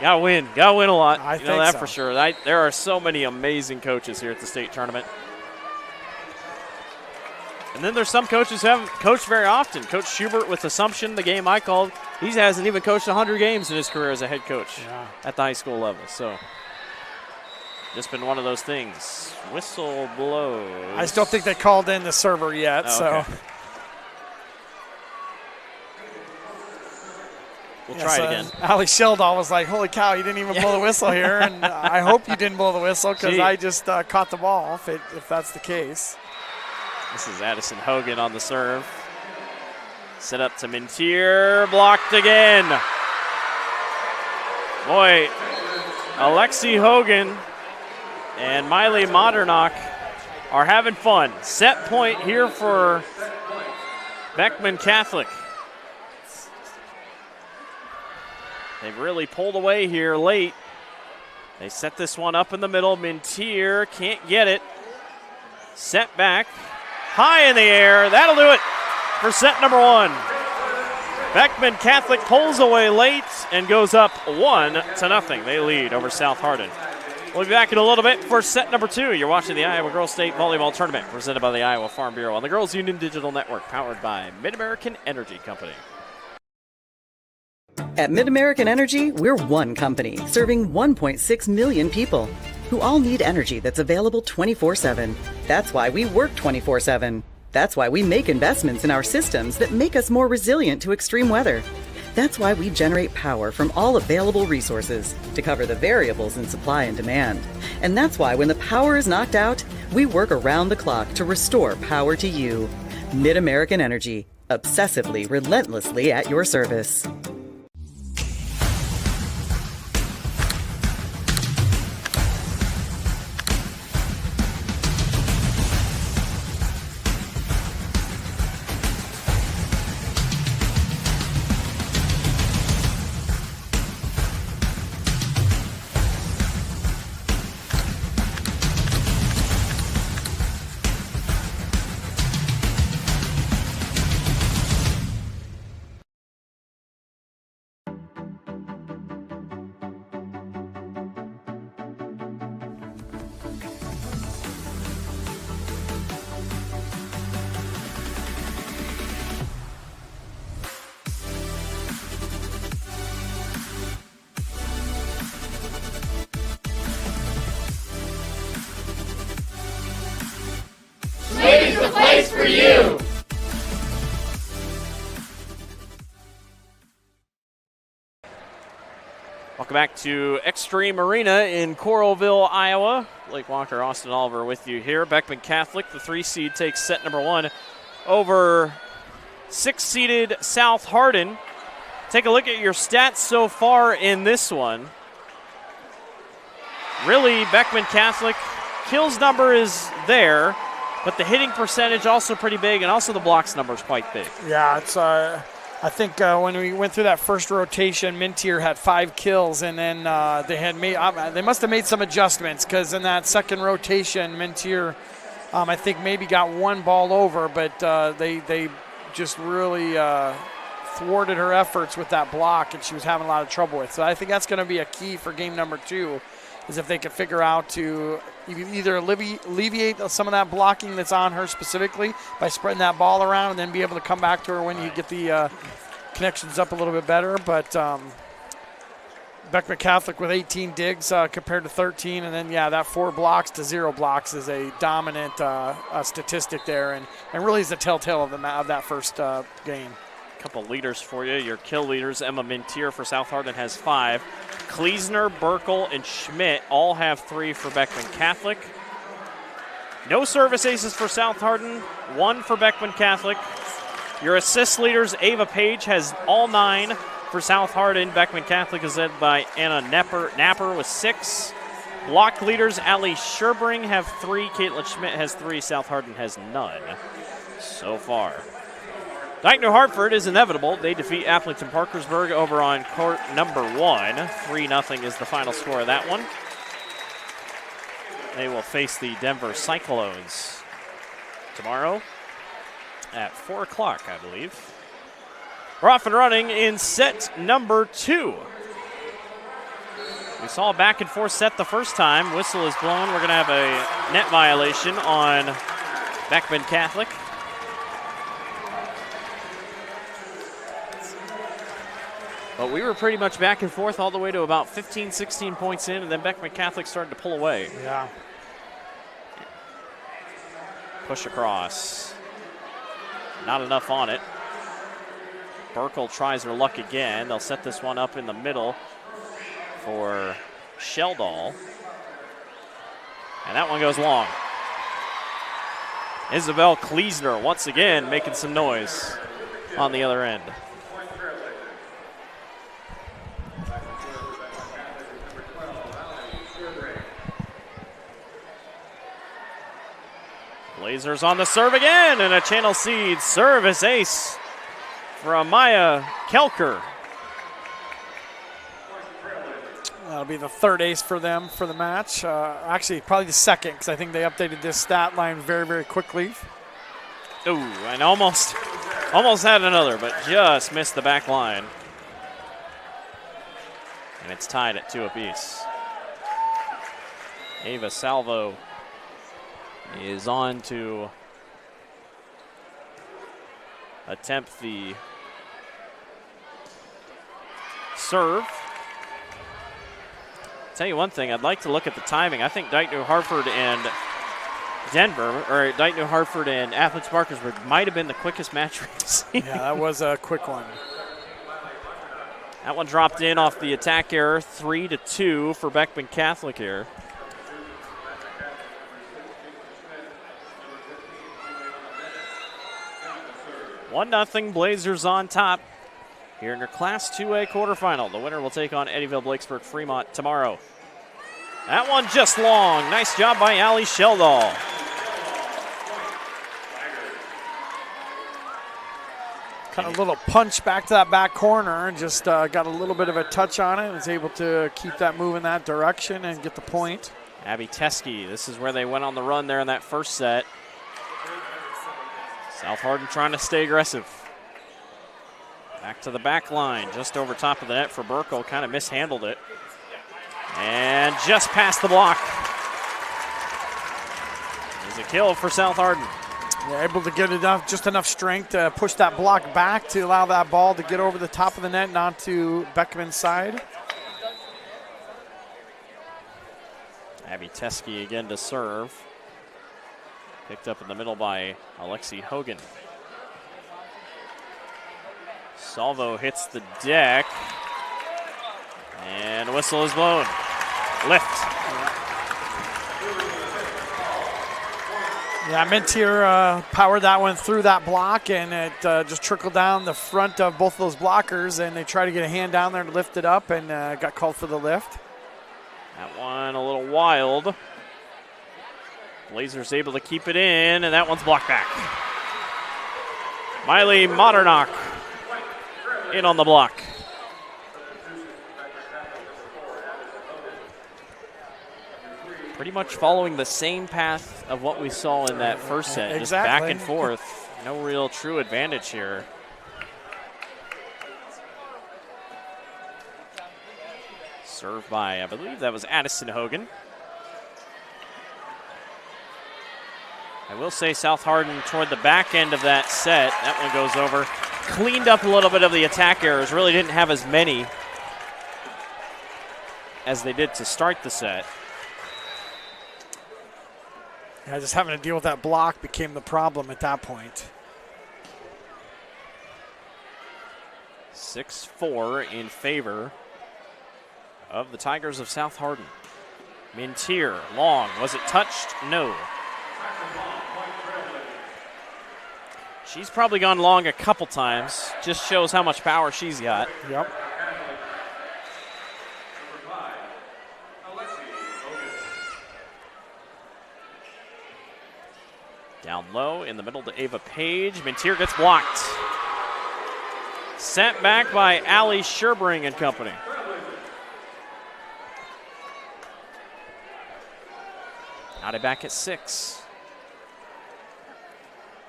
[SPEAKER 9] Gotta win a lot.
[SPEAKER 10] I
[SPEAKER 9] think
[SPEAKER 10] know
[SPEAKER 9] that
[SPEAKER 10] so.
[SPEAKER 9] for sure. There are so many amazing coaches here at the state tournament. And then there's some coaches who haven't coached very often. Coach Schubert with Assumption, the game I called, he hasn't even coached 100 games in his career as a head coach at the high school level. So just been one of those things. Whistle blows.
[SPEAKER 10] I still think they called in the server yet.
[SPEAKER 9] Okay. We'll try it again.
[SPEAKER 10] Ali Sheldon was like, holy cow, you didn't even blow the whistle here. And I hope you didn't blow the whistle because I just caught the ball, if that's the case.
[SPEAKER 9] This is Addison Hogan on the serve. Set up to Mintier, blocked again. Boy, Alexi Hogan and Miley Modernach are having fun. Set point here for Beckman Catholic. They've really pulled away here late. They set this one up in the middle. Mintier can't get it. Set back. High in the air. That'll do it for set number 1. Beckman Catholic pulls away late and goes up 1-0. They lead over South Hardin. We'll be back in a little bit for set number 2. You're watching the Iowa Girls State Volleyball Tournament presented by the Iowa Farm Bureau on the Girls Union Digital Network, powered by Mid-American Energy Company.
[SPEAKER 1] At MidAmerican Energy, we're one company serving 1.6 million people who all need energy that's available 24/7. That's why we work 24/7. That's why we make investments in our systems that make us more resilient to extreme weather. That's why we generate power from all available resources to cover the variables in supply and demand. And that's why when the power is knocked out, we work around the clock to restore power to you. MidAmerican Energy, obsessively, relentlessly at your service.
[SPEAKER 14] Slate's the place for you!
[SPEAKER 9] Welcome back to Extreme Arena in Coralville, Iowa. Blake Walker, Austin Oliver with you here. Beckman Catholic, the 3 seed, takes set number 1 over 6-seeded South Hardin. Take a look at your stats so far in this one. Really, Beckman Catholic, kills number is there, but the hitting percentage also pretty big, and also the blocks number is quite big.
[SPEAKER 10] Yeah, it's. I think when we went through that first rotation, Mintier had 5 kills, and then they must have made some adjustments because in that second rotation, Mintier, I think maybe got 1 ball over, but they just really thwarted her efforts with that block, and she was having a lot of trouble with. So I think that's going to be a key for game number 2. Is if they can figure out to either alleviate some of that blocking that's on her specifically by spreading that ball around and then be able to come back to her when you get the connections up a little bit better. But Beckman Catholic with 18 digs compared to 13, and then, that 4 blocks to 0 blocks is a dominant statistic there and really is a telltale of that first game.
[SPEAKER 9] Couple leaders for you. Your kill leaders, Emma Mintier for South Hardin has 5. Kleesner, Burkle, and Schmidt all have 3 for Beckman Catholic. No service aces for South Hardin, 1 for Beckman Catholic. Your assist leaders, Ava Page has all 9 for South Hardin. Beckman Catholic is led by Anna Napper with 6. Block leaders, Ali Sherbring have 3. Caitlin Schmidt has 3. South Hardin has none so far. Dyke New Hartford is inevitable. They defeat Appleton Parkersburg over on court number 1. 3-0 is the final score of that one. They will face the Denver Cyclones tomorrow at 4 o'clock, I believe. We're off and running in set number 2. We saw a back and forth set the first time. Whistle is blown. We're going to have a net violation on Beckman Catholic. But we were pretty much back and forth all the way to about 15, 16 points in, and then Beckman Catholic started to pull away.
[SPEAKER 10] Yeah.
[SPEAKER 9] Push across. Not enough on it. Burkle tries her luck again. They'll set this one up in the middle for Sheldall. And that one goes long. Isabel Kleesner once again making some noise on the other end. Blazers on the serve again, and a Channel Seeds service ace from Maya Kelker.
[SPEAKER 10] That'll be the third ace for them for the match. Actually, probably the second, because I think they updated this stat line very, very quickly.
[SPEAKER 9] Ooh, and almost had another, but just missed the back line. And it's tied at 2 apiece. Ava Salvo is on to attempt the serve. Tell you one thing, I'd like to look at the timing. I think Dayton New Hartford and Dayton New Hartford and Athletes Parkersburg might have been the quickest match we've seen.
[SPEAKER 10] Yeah, that was a quick one.
[SPEAKER 9] That one dropped in off the attack error, 3-2 for Beckman Catholic here. One 0 Blazers on top here in their Class 2A quarterfinal. The winner will take on Eddyville Blakesburg Fremont tomorrow. That one just long. Nice job by Allie Sheldall.
[SPEAKER 10] Kind of a little punch back to that back corner and just got a little bit of a touch on it. Was able to keep that move in that direction and get the point.
[SPEAKER 9] Abby Teskey, this is where they went on the run there in that first set. South Hardin trying to stay aggressive. Back to the back line, just over top of the net for Burkle. Kind of mishandled it. And just past the block. There's a kill for South Hardin.
[SPEAKER 10] Yeah, able to get just enough strength to push that block back to allow that ball to get over the top of the net and onto Beckman's side.
[SPEAKER 9] Abby Teskey again to serve. Picked up in the middle by Alexi Hogan. Salvo hits the deck. And the whistle is blown. Lift.
[SPEAKER 10] Yeah, Mintier powered that one through that block, and it just trickled down the front of both of those blockers, and they tried to get a hand down there to lift it up, and got called for the lift.
[SPEAKER 9] That one a little wild. Blazers able to keep it in, and that one's blocked back. Miley Modernock in on the block. Pretty much following the same path of what we saw in that first set.
[SPEAKER 10] Exactly.
[SPEAKER 9] Just back and forth. No real true advantage here. Served by, I believe that was Addison Hogan. I will say South Hardin toward the back end of that set. That one goes over. Cleaned up a little bit of the attack errors. Really didn't have as many as they did to start the set.
[SPEAKER 10] Yeah, just having to deal with that block became the problem at that point.
[SPEAKER 9] 6-4 in favor of the Tigers of South Hardin. Mintier, long. Was it touched? No. She's probably gone long a couple times. Just shows how much power she's got.
[SPEAKER 10] Yep.
[SPEAKER 9] Down low in the middle to Ava Page. Mintier gets blocked. Sent back by Allie Sherbring and company. Now they're back at 6.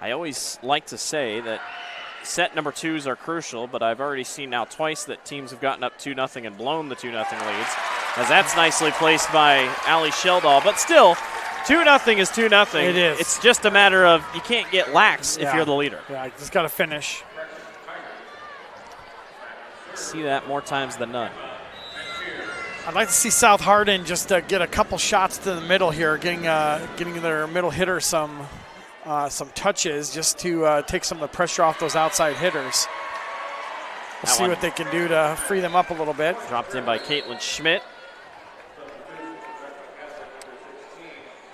[SPEAKER 9] I always like to say that set number 2s are crucial, but I've already seen now twice that teams have gotten up 2-0 and blown the 2-0 leads, as that's nicely placed by Allie Sheldall. But still, 2-0 is 2-0.
[SPEAKER 10] It is.
[SPEAKER 9] It's just a matter of you can't get lax if you're the leader.
[SPEAKER 10] Yeah, you just got to finish.
[SPEAKER 9] See that more times than none.
[SPEAKER 10] I'd like to see South Hardin just get a couple shots to the middle here, getting their middle hitter some touches just to take some of the pressure off those outside hitters. We'll see what they can do to free them up a little bit.
[SPEAKER 9] Dropped in by Caitlin Schmidt.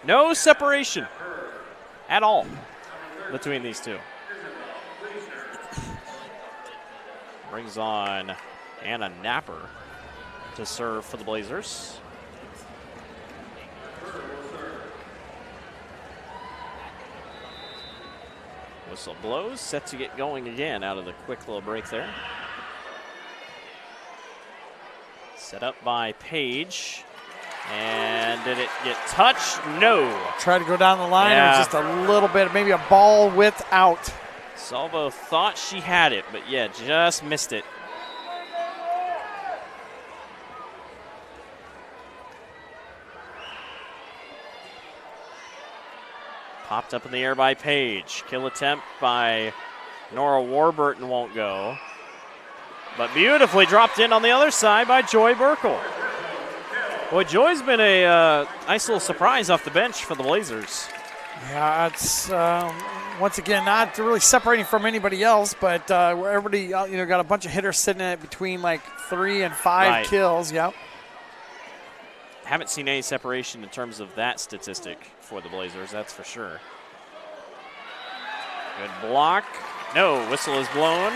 [SPEAKER 9] No separation at all between these two. Brings on Anna Napper to serve for the Blazers. Whistle blows, set to get going again out of the quick little break there. Set up by Page. And did it get touched? No.
[SPEAKER 10] Try to go down the line, or just a little bit, maybe a ball width out.
[SPEAKER 9] Salvo thought she had it, but yeah, just missed it. Popped up in the air by Page. Kill attempt by Nora Warburton won't go. But beautifully dropped in on the other side by Joy Burkle. Boy, Joy's been a nice little surprise off the bench for the Blazers.
[SPEAKER 10] Yeah, it's once again not really separating from anybody else, but everybody got a bunch of hitters sitting at between like 3 and 5 kills. Yep.
[SPEAKER 9] Haven't seen any separation in terms of that statistic for the Blazers, that's for sure. Good block. No, whistle is blown.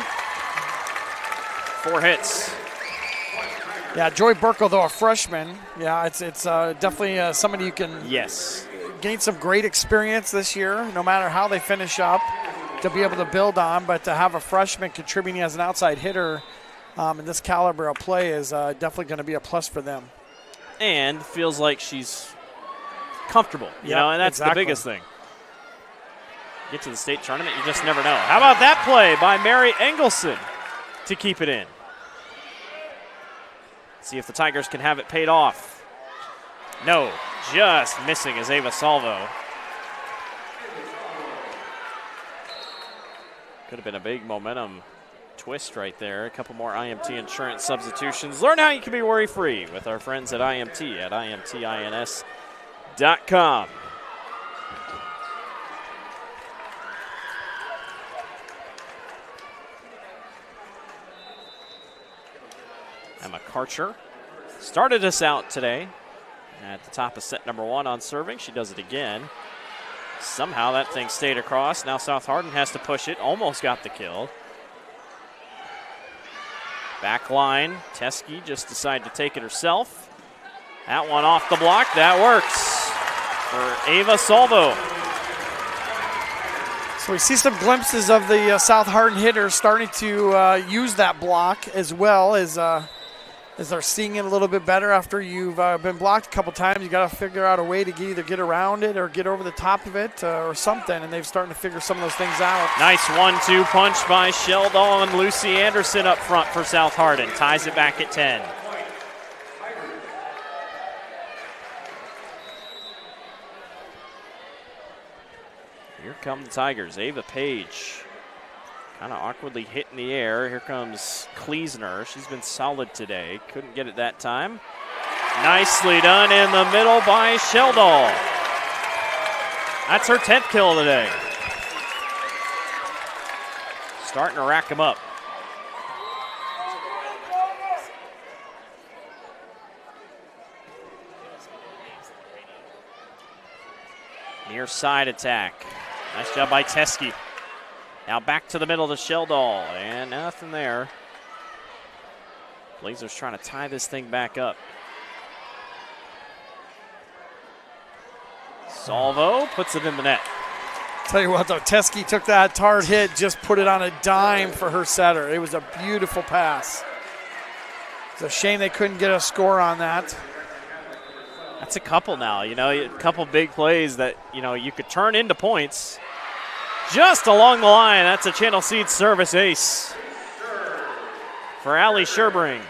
[SPEAKER 9] 4 hits.
[SPEAKER 10] Yeah, Joy Burkle, though a freshman, it's definitely somebody you can gain some great experience this year, no matter how they finish up, to be able to build on. But to have a freshman contributing as an outside hitter in this caliber of play is definitely going to be a plus for them.
[SPEAKER 9] And feels like she's comfortable, you know, and that's the biggest thing. Get to the state tournament, you just never know. How about that play by Mary Engelson to keep it in? See if the Tigers can have it paid off. No, just missing is Ava Salvo. Could have been a big momentum twist right there. A couple more IMT insurance substitutions. Learn how you can be worry-free with our friends at IMT at imtins.com. Emma Karcher started us out today at the top of set number 1 on serving. She does it again. Somehow that thing stayed across. Now South Hardin has to push it. Almost got the kill. Back line. Teskey just decided to take it herself. That one off the block. That works for Ava Salvo.
[SPEAKER 10] So we see some glimpses of the South Hardin hitters starting to use that block as well as they're seeing it a little bit better after you've been blocked a couple times. You got to figure out a way to either get around it or get over the top of it or something, and they've started to figure some of those things out.
[SPEAKER 9] Nice 1-2 punch by Sheldall and Lucy Anderson up front for South Hardin. Ties it back at 10. Here come the Tigers. Ava Page kind of awkwardly hit in the air. Here comes Kleesner. She's been solid today. Couldn't get it that time. Nicely done in the middle by Sheldall. That's her 10th kill today. Starting to rack them up. Near side attack. Nice job by Teskey. Now back to the middle to Sheldall, and nothing there. Blazers trying to tie this thing back up. Salvo puts it in the net.
[SPEAKER 10] Tell you what, though, Teskey took that hard hit, just put it on a dime for her setter. It was a beautiful pass. It's a shame they couldn't get a score on that.
[SPEAKER 9] That's a couple now, a couple big plays that, you could turn into points. just along the line. That's a Channel Seed service ace for Allie Sherbring.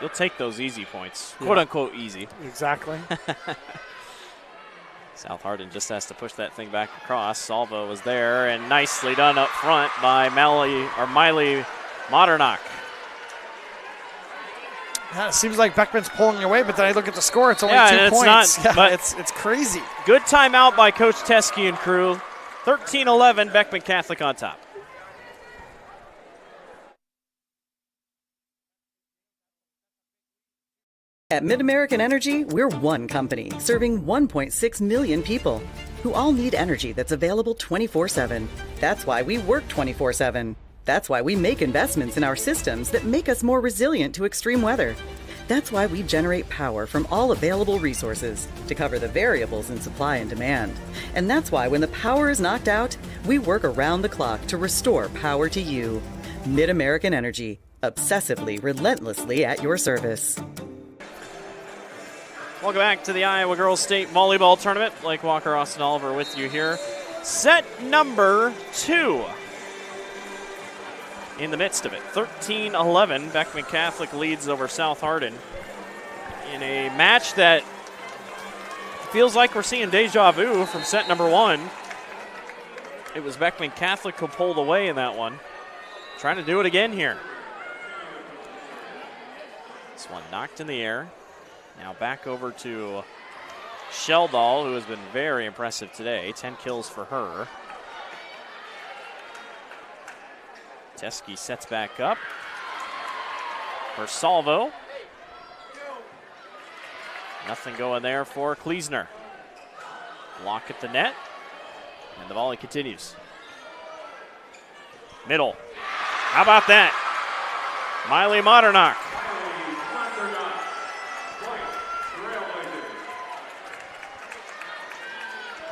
[SPEAKER 9] You'll take those easy points, quote unquote easy.
[SPEAKER 10] Exactly.
[SPEAKER 9] South Hardin just has to push that thing back across. Salvo was there, and nicely done up front by Miley Modernach.
[SPEAKER 10] Yeah, it seems like Beckman's pulling away, but then I look at the score, it's only 2 points.
[SPEAKER 9] Not, but
[SPEAKER 10] it's crazy.
[SPEAKER 9] Good timeout by Coach Teske and crew. 13-11, Beckman Catholic on top.
[SPEAKER 1] At MidAmerican Energy, we're one company serving 1.6 million people who all need energy that's available 24/7. That's why we work 24/7. That's why we make investments in our systems that make us more resilient to extreme weather. That's why we generate power from all available resources to cover the variables in supply and demand. And that's why when the power is knocked out, we work around the clock to restore power to you. MidAmerican Energy, obsessively, relentlessly at your service.
[SPEAKER 9] Welcome back to the Iowa Girls State Volleyball Tournament. Blake Walker, Austin Oliver with you here. Set number 2. In the midst of it, 13-11, Beckman Catholic leads over South Hardin in a match that feels like we're seeing deja vu from set number 1. It was Beckman Catholic who pulled away in that one. Trying to do it again here. This one knocked in the air. Now back over to Sheldall, who has been very impressive today. 10 kills for her. Teske sets back up for Salvo. Nothing going there for Kleesner. Block at the net, and the volley continues. Middle. How about that? Miley Modernach.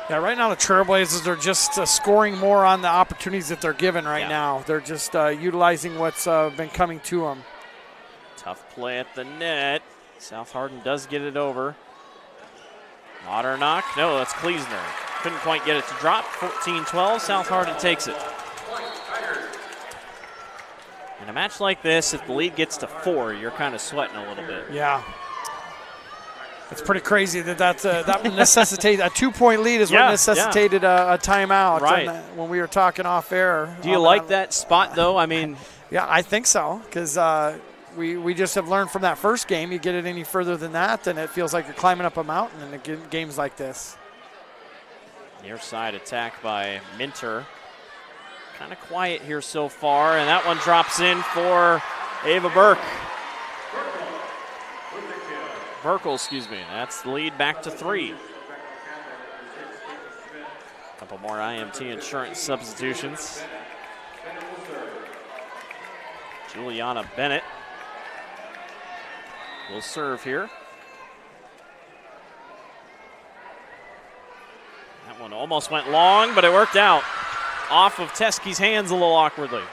[SPEAKER 10] Yeah, right now the Trailblazers are just scoring more on the opportunities that they're given right now. They're just utilizing what's been coming to them.
[SPEAKER 9] Tough play at the net. South Hardin does get it over. Modernach, no, that's Kleesner. Couldn't quite get it to drop. 14-12, South Hardin takes it. In a match like this, if the lead gets to 4, you're kind of sweating a little bit.
[SPEAKER 10] Yeah. It's pretty crazy that would necessitate a 2-point lead is what necessitated a timeout.
[SPEAKER 9] Right.
[SPEAKER 10] When we were talking off air.
[SPEAKER 9] Do you like that spot though? I mean,
[SPEAKER 10] yeah, I think so because we just have learned from that first game. You get it any further than that, then it feels like you're climbing up a mountain in games like this.
[SPEAKER 9] Near side attack by Minter. Kind of quiet here so far, and that one drops in for Ava Burke. Burkle, excuse me. That's the lead back to 3. A couple more IMT insurance substitutions. Juliana Bennett will serve here. That one almost went long, but it worked out. Off of Teske's hands a little awkwardly.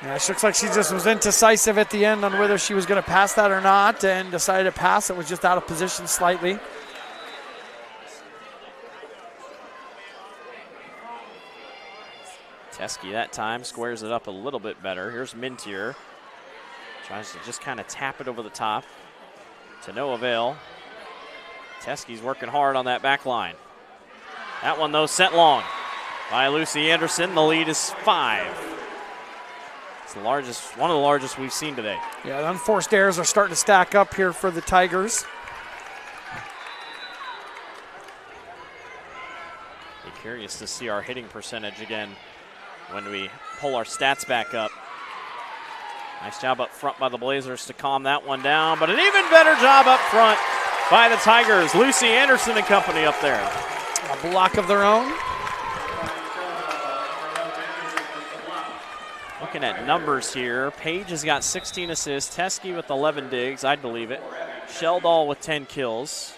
[SPEAKER 10] Yeah, it looks like she just was indecisive at the end on whether she was going to pass that or not and decided to pass it. Was just out of position slightly.
[SPEAKER 9] Teske that time squares it up a little bit better. Here's Mintier. Tries to just kind of tap it over the top to no avail. Teske's working hard on that back line. That one, though, set long by Lucy Anderson. The lead is 5. It's the largest, one of the largest we've seen today.
[SPEAKER 10] Yeah, the unforced errors are starting to stack up here for the Tigers.
[SPEAKER 9] Be curious to see our hitting percentage again when we pull our stats back up. Nice job up front by the Blazers to calm that one down, but an even better job up front by the Tigers. Lucy Anderson and company up there.
[SPEAKER 10] A block of their own.
[SPEAKER 9] Looking at numbers here, Page has got 16 assists, Teske with 11 digs, I'd believe it. Sheldall with 10 kills.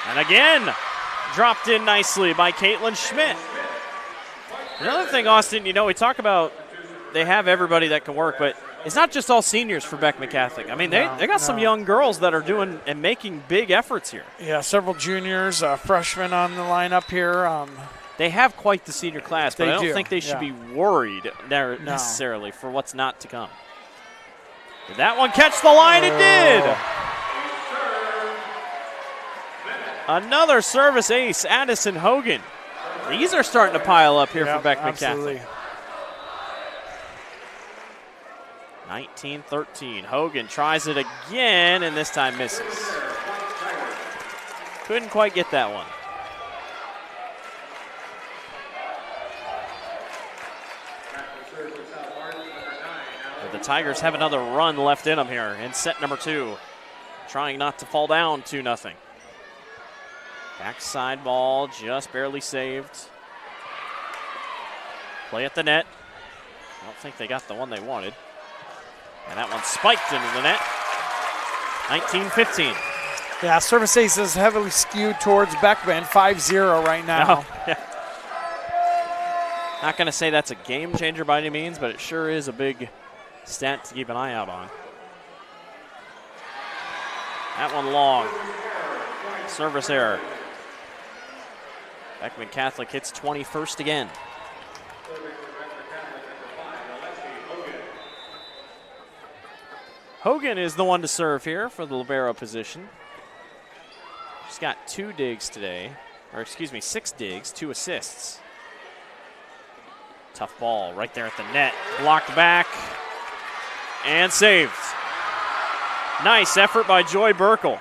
[SPEAKER 9] And again, dropped in nicely by Caitlin Schmidt. Another thing, Austin, you know, we talk about they have everybody that can work, but it's not just all seniors for Beckman Catholic. I mean, they got some young girls that are doing and making big efforts here.
[SPEAKER 10] Yeah, several juniors, freshmen on the lineup here.
[SPEAKER 9] They have quite the senior class, but I don't think they should
[SPEAKER 10] be
[SPEAKER 9] worried necessarily for what's not to come. Did that one catch the line? It did. Another service ace, Addison Hogan. These are starting to pile up here for Beckman Catholic. 19-13. Hogan tries it again, and this time misses. Couldn't quite get that one. But the Tigers have another run left in them here in set number 2. Trying not to fall down 2-0. Backside ball just barely saved. Play at the net. I don't think they got the one they wanted. And that one spiked into the net. 19-15.
[SPEAKER 10] Yeah, service ace is heavily skewed towards Beckman, 5-0 right now.
[SPEAKER 9] Oh, yeah. Not going to say that's a game changer by any means, but it sure is a big stat to keep an eye out on. That one long. Service error. Beckman Catholic hits 21st again. Hogan is the one to serve here for the libero position. She's got 2 digs today, or excuse me, 6 digs, 2 assists. Tough ball right there at the net. Blocked back and saved. Nice effort by Joy Burkle.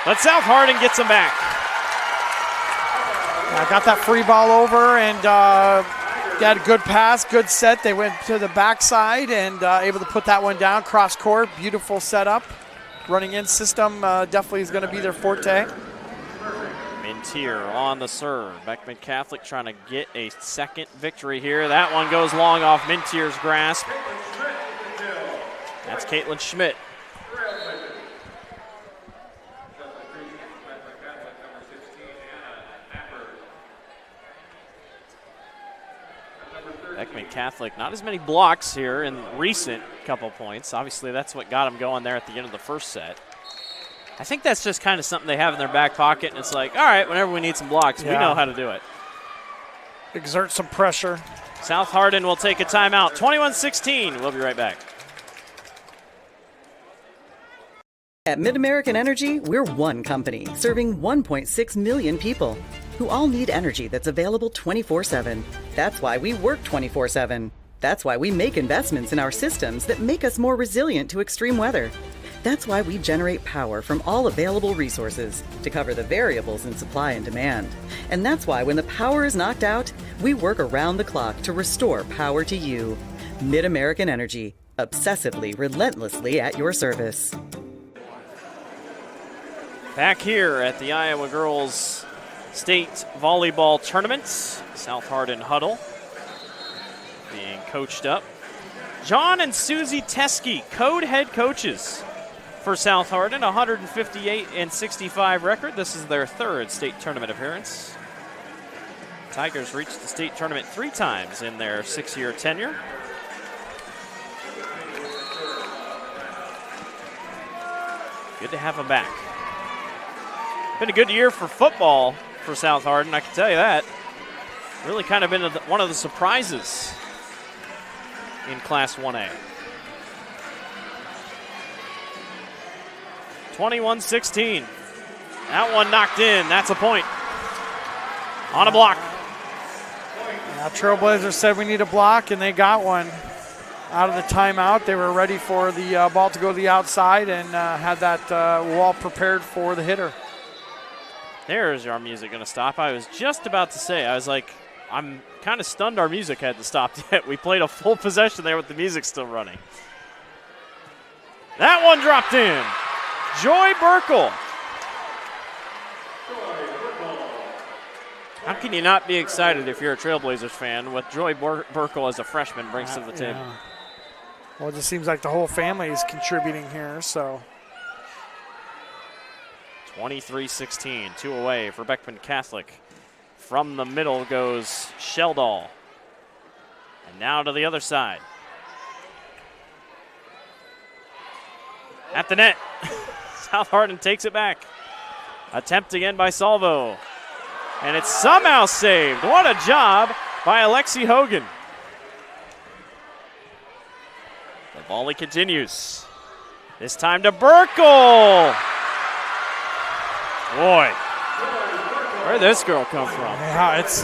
[SPEAKER 9] But South Hardin gets them back.
[SPEAKER 10] Got that free ball over and got a good pass, good set. They went to the backside and able to put that one down. Cross court, beautiful setup. Running in system definitely is going to be their forte.
[SPEAKER 9] Mintier on the serve. Beckman Catholic trying to get a second victory here. That one goes long off Mintier's grasp. That's Caitlin Schmidt. Beckman Catholic, not as many blocks here in recent couple points. Obviously, that's what got them going there at the end of the first set. I think that's just kind of something they have in their back pocket, and it's like, all right, whenever we need some blocks, we know how to do it.
[SPEAKER 10] Exert some pressure.
[SPEAKER 9] South Hardin will take a timeout. 21-16. We'll be right back.
[SPEAKER 1] At MidAmerican Energy, we're one company serving 1.6 million people who all need energy that's available 24/7. That's why we work 24/7. That's why we make investments in our systems that make us more resilient to extreme weather. That's why we generate power from all available resources to cover the variables in supply and demand. And that's why when the power is knocked out, we work around the clock to restore power to you. MidAmerican Energy, obsessively, relentlessly at your service.
[SPEAKER 9] Back here at the Iowa Girls State Volleyball Tournament, South Hardin Huddle being coached up. John and Susie Teskey, code head coaches for South Hardin, 158-65 record. This is their 3rd state tournament appearance. Tigers reached the state tournament 3 times in their 6-year tenure. Good to have them back. Been a good year for football for South Hardin, I can tell you that. Really kind of been one of the surprises in Class 1A. 21-16. That one knocked in. That's a point. On a block.
[SPEAKER 10] Now, Trailblazers said we need a block, and they got one. Out of the timeout, they were ready for the ball to go to the outside and had that wall prepared for the hitter.
[SPEAKER 9] There's our music going to stop. I was just about to say, I was like, I'm kind of stunned our music had to stop yet. We played a full possession there with the music still running. That one dropped in. Joy Burkle. How can you not be excited if you're a Trailblazers fan what Joy Burkle as a freshman brings to the table?
[SPEAKER 10] Yeah. Well, it just seems like the whole family is contributing here, so.
[SPEAKER 9] 23-16, 2 away for Beckman Catholic. From the middle goes Sheldall. And now to the other side. At the net. South Hardin takes it back. Attempt again by Salvo. And it's somehow saved. What a job by Alexi Hogan. The volley continues. This time to Burkle. Boy, where'd this girl come from?
[SPEAKER 10] Yeah, it's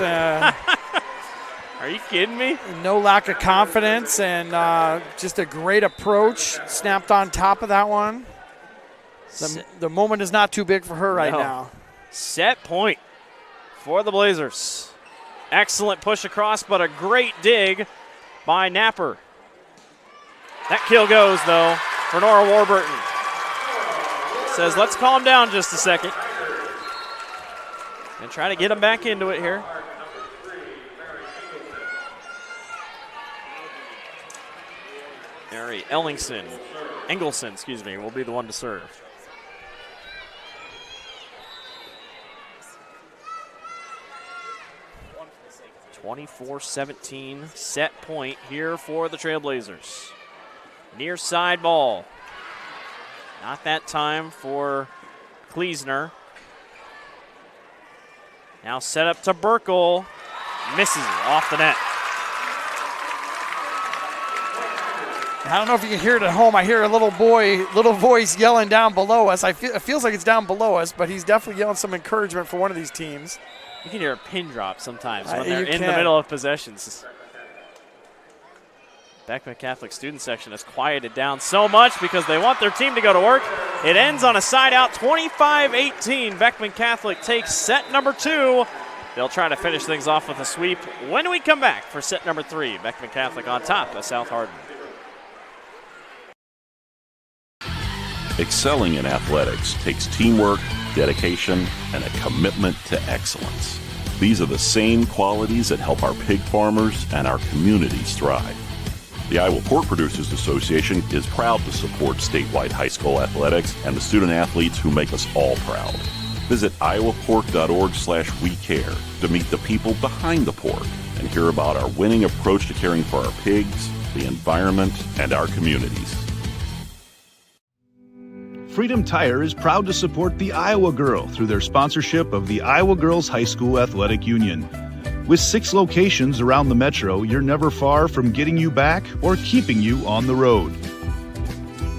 [SPEAKER 9] Are you kidding me?
[SPEAKER 10] No lack of confidence and just a great approach. Snapped on top of that one. The moment is not too big for her right now.
[SPEAKER 9] Set point for the Blazers. Excellent push across, but a great dig by Napper. That kill goes, though, for Nora Warburton. Says, let's calm down just a second. And try to get them back into it here. Mary Engelson, will be the one to serve. (24-17) set point here for the Trailblazers. Near side ball. Not that time for Kleesner. Now set up to Burkle. Misses off the net.
[SPEAKER 10] I don't know if you can hear it at home. I hear a little voice yelling down below us. It feels like it's down below us, but he's definitely yelling some encouragement for one of these teams.
[SPEAKER 9] You can hear a pin drop sometimes when they're in the middle of possessions. Beckman Catholic student section has quieted down so much because they want their team to go to work. It ends on a side out, 25-18. Beckman Catholic takes set number 2. They'll try to finish things off with a sweep when we come back for set number 3. Beckman Catholic on top of South Hardin.
[SPEAKER 15] Excelling in athletics takes teamwork, dedication, and a commitment to excellence. These are the same qualities that help our pig farmers and our communities thrive. The Iowa Pork Producers Association is proud to support statewide high school athletics and the student athletes who make us all proud. Visit iowapork.org/WeCare to meet the people behind the pork and hear about our winning approach to caring for our pigs, the environment, and our communities.
[SPEAKER 7] Freedom Tire is proud to support the Iowa Girl through their sponsorship of the Iowa Girls High School Athletic Union. With 6 locations around the metro, you're never far from getting you back or keeping you on the road.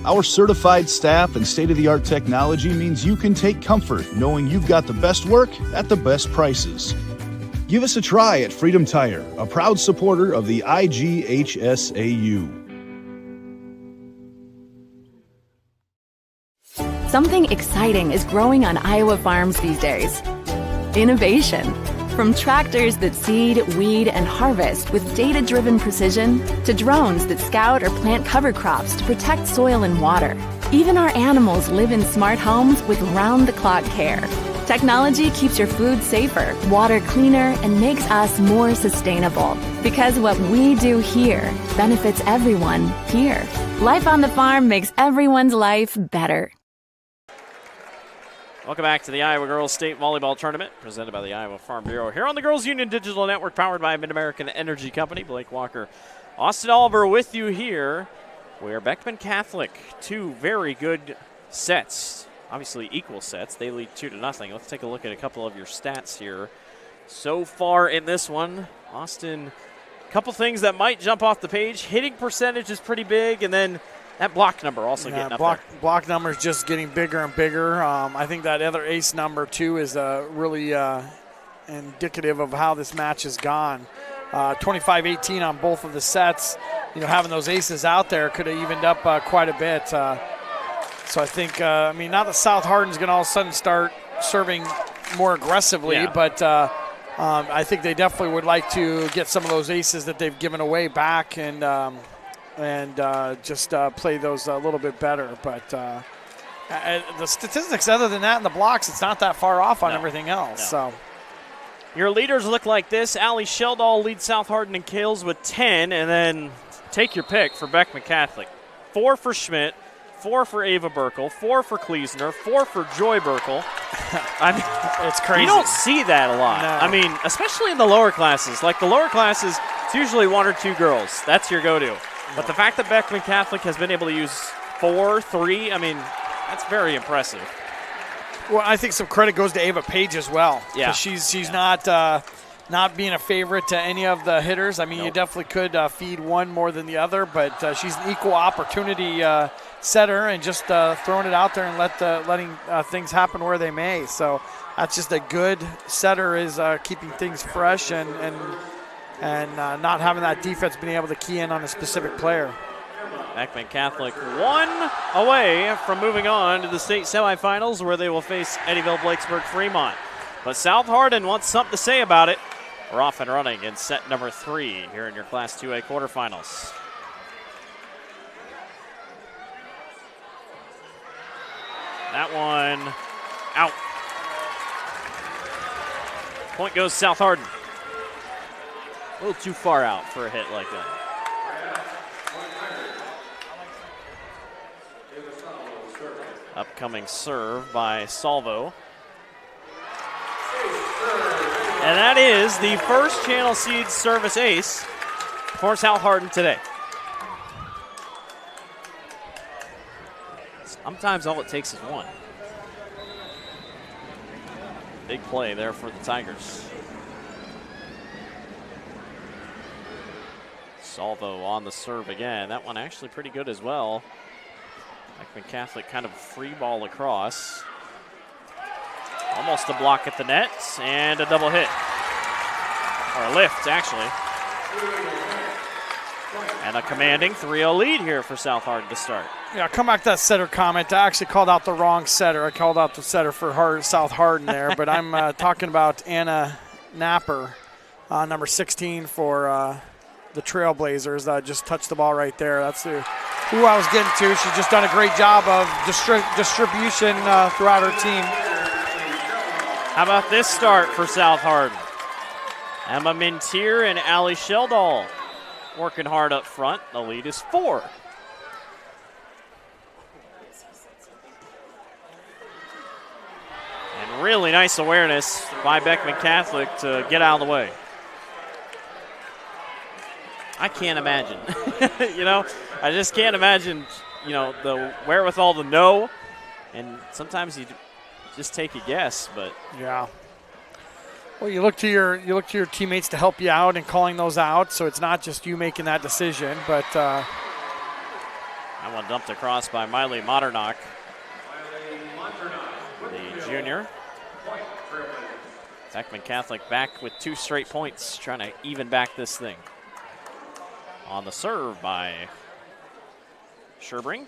[SPEAKER 7] Our certified staff and state-of-the-art technology means you can take comfort knowing you've got the best work at the best prices. Give us a try at Freedom Tire, a proud supporter of the IGHSAU.
[SPEAKER 16] Something exciting is growing on Iowa farms these days. Innovation. From tractors that seed, weed, and harvest with data-driven precision to drones that scout or plant cover crops to protect soil and water. Even our animals live in smart homes with round-the-clock care. Technology keeps your food safer, water cleaner, and makes us more sustainable. Because what we do here benefits everyone here. Life on the farm makes everyone's life better.
[SPEAKER 9] Welcome back to the Iowa Girls State Volleyball Tournament, presented by the Iowa Farm Bureau, here on the Girls Union Digital Network, powered by Mid-American Energy Company. Blake Walker, Austin Oliver with you here. We're Beckman Catholic, 2 very good sets, obviously equal sets. They lead 2-0. Let's take a look at a couple of your stats here. So far in this one, Austin, a couple things that might jump off the page. Hitting percentage is pretty big, and then that block number also getting up there.
[SPEAKER 10] Block number is just getting bigger and bigger. I think that other ace number, too, is really indicative of how this match has gone. 25-18 on both of the sets. You know, having those aces out there could have evened up quite a bit. So I think, not that South Hardin's going to all of a sudden start serving more aggressively, but I think they definitely would like to get some of those aces that they've given away back and just play those a little bit better. But the statistics other than that in the blocks, it's not that far off on everything else. So
[SPEAKER 9] your leaders look like this. Allie Sheldall leads South Hardin and Kales with 10, and then take your pick for Beckman Catholic. 4 for Schmidt, 4 for Ava Burkle, 4 for Kleesner, 4 for Joy Burkle. I mean,
[SPEAKER 10] it's crazy.
[SPEAKER 9] You don't see that a lot.
[SPEAKER 10] No.
[SPEAKER 9] I mean, especially in the lower classes. Like the lower classes, it's usually 1 or 2 girls. That's your go-to. But the fact that Beckman Catholic has been able to use 4-3. I mean, that's very impressive.
[SPEAKER 10] Well, I think some credit goes to Ava Page as well.
[SPEAKER 9] Yeah.
[SPEAKER 10] 'Cause she's not being a favorite to any of the hitters. I mean, you definitely could feed one more than the other, but she's an equal opportunity setter and just throwing it out there and letting things happen where they may. So that's just a good setter, is keeping things fresh and not having that defense being able to key in on a specific player.
[SPEAKER 9] Beckman Catholic one away from moving on to the state semifinals, where they will face Eddyville-Blakesburg Fremont. But South Hardin wants something to say about it. We're off and running in set number 3 here in your Class 2A quarterfinals. That one out. Point goes South Hardin. A little too far out for a hit like that. Upcoming serve by Salvo. And that is the first Channel Seeds service ace for South Hardin today. Sometimes all it takes is one. Big play there for the Tigers. Salvo on the serve again. That one actually pretty good as well. Beckman Catholic kind of free ball across. Almost a block at the net and a double hit. Or a lift, actually. And a commanding 3-0 lead here for South Hardin to start.
[SPEAKER 10] Yeah, come back to that setter comment. I actually called out the wrong setter. I called out the setter for South Hardin there, but I'm talking about Anna Napper, number 16 for the Trailblazers. Just touched the ball right there. That's who I was getting to. She's just done a great job of distribution throughout her team.
[SPEAKER 9] How about this start for South Hardin? Emma Mintier and Allie Sheldall working hard up front. The lead is 4. And really nice awareness by Beckman Catholic to get out of the way. I can't imagine. I just can't imagine, the wherewithal to know. And sometimes you just take a guess, but
[SPEAKER 10] yeah. Well, you look to your teammates to help you out and calling those out, so it's not just you making that decision. But that
[SPEAKER 9] one dumped across by Miley Modernock, the junior. Beckman Catholic back with 2 straight points, trying to even back this thing. On the serve by Sherbring.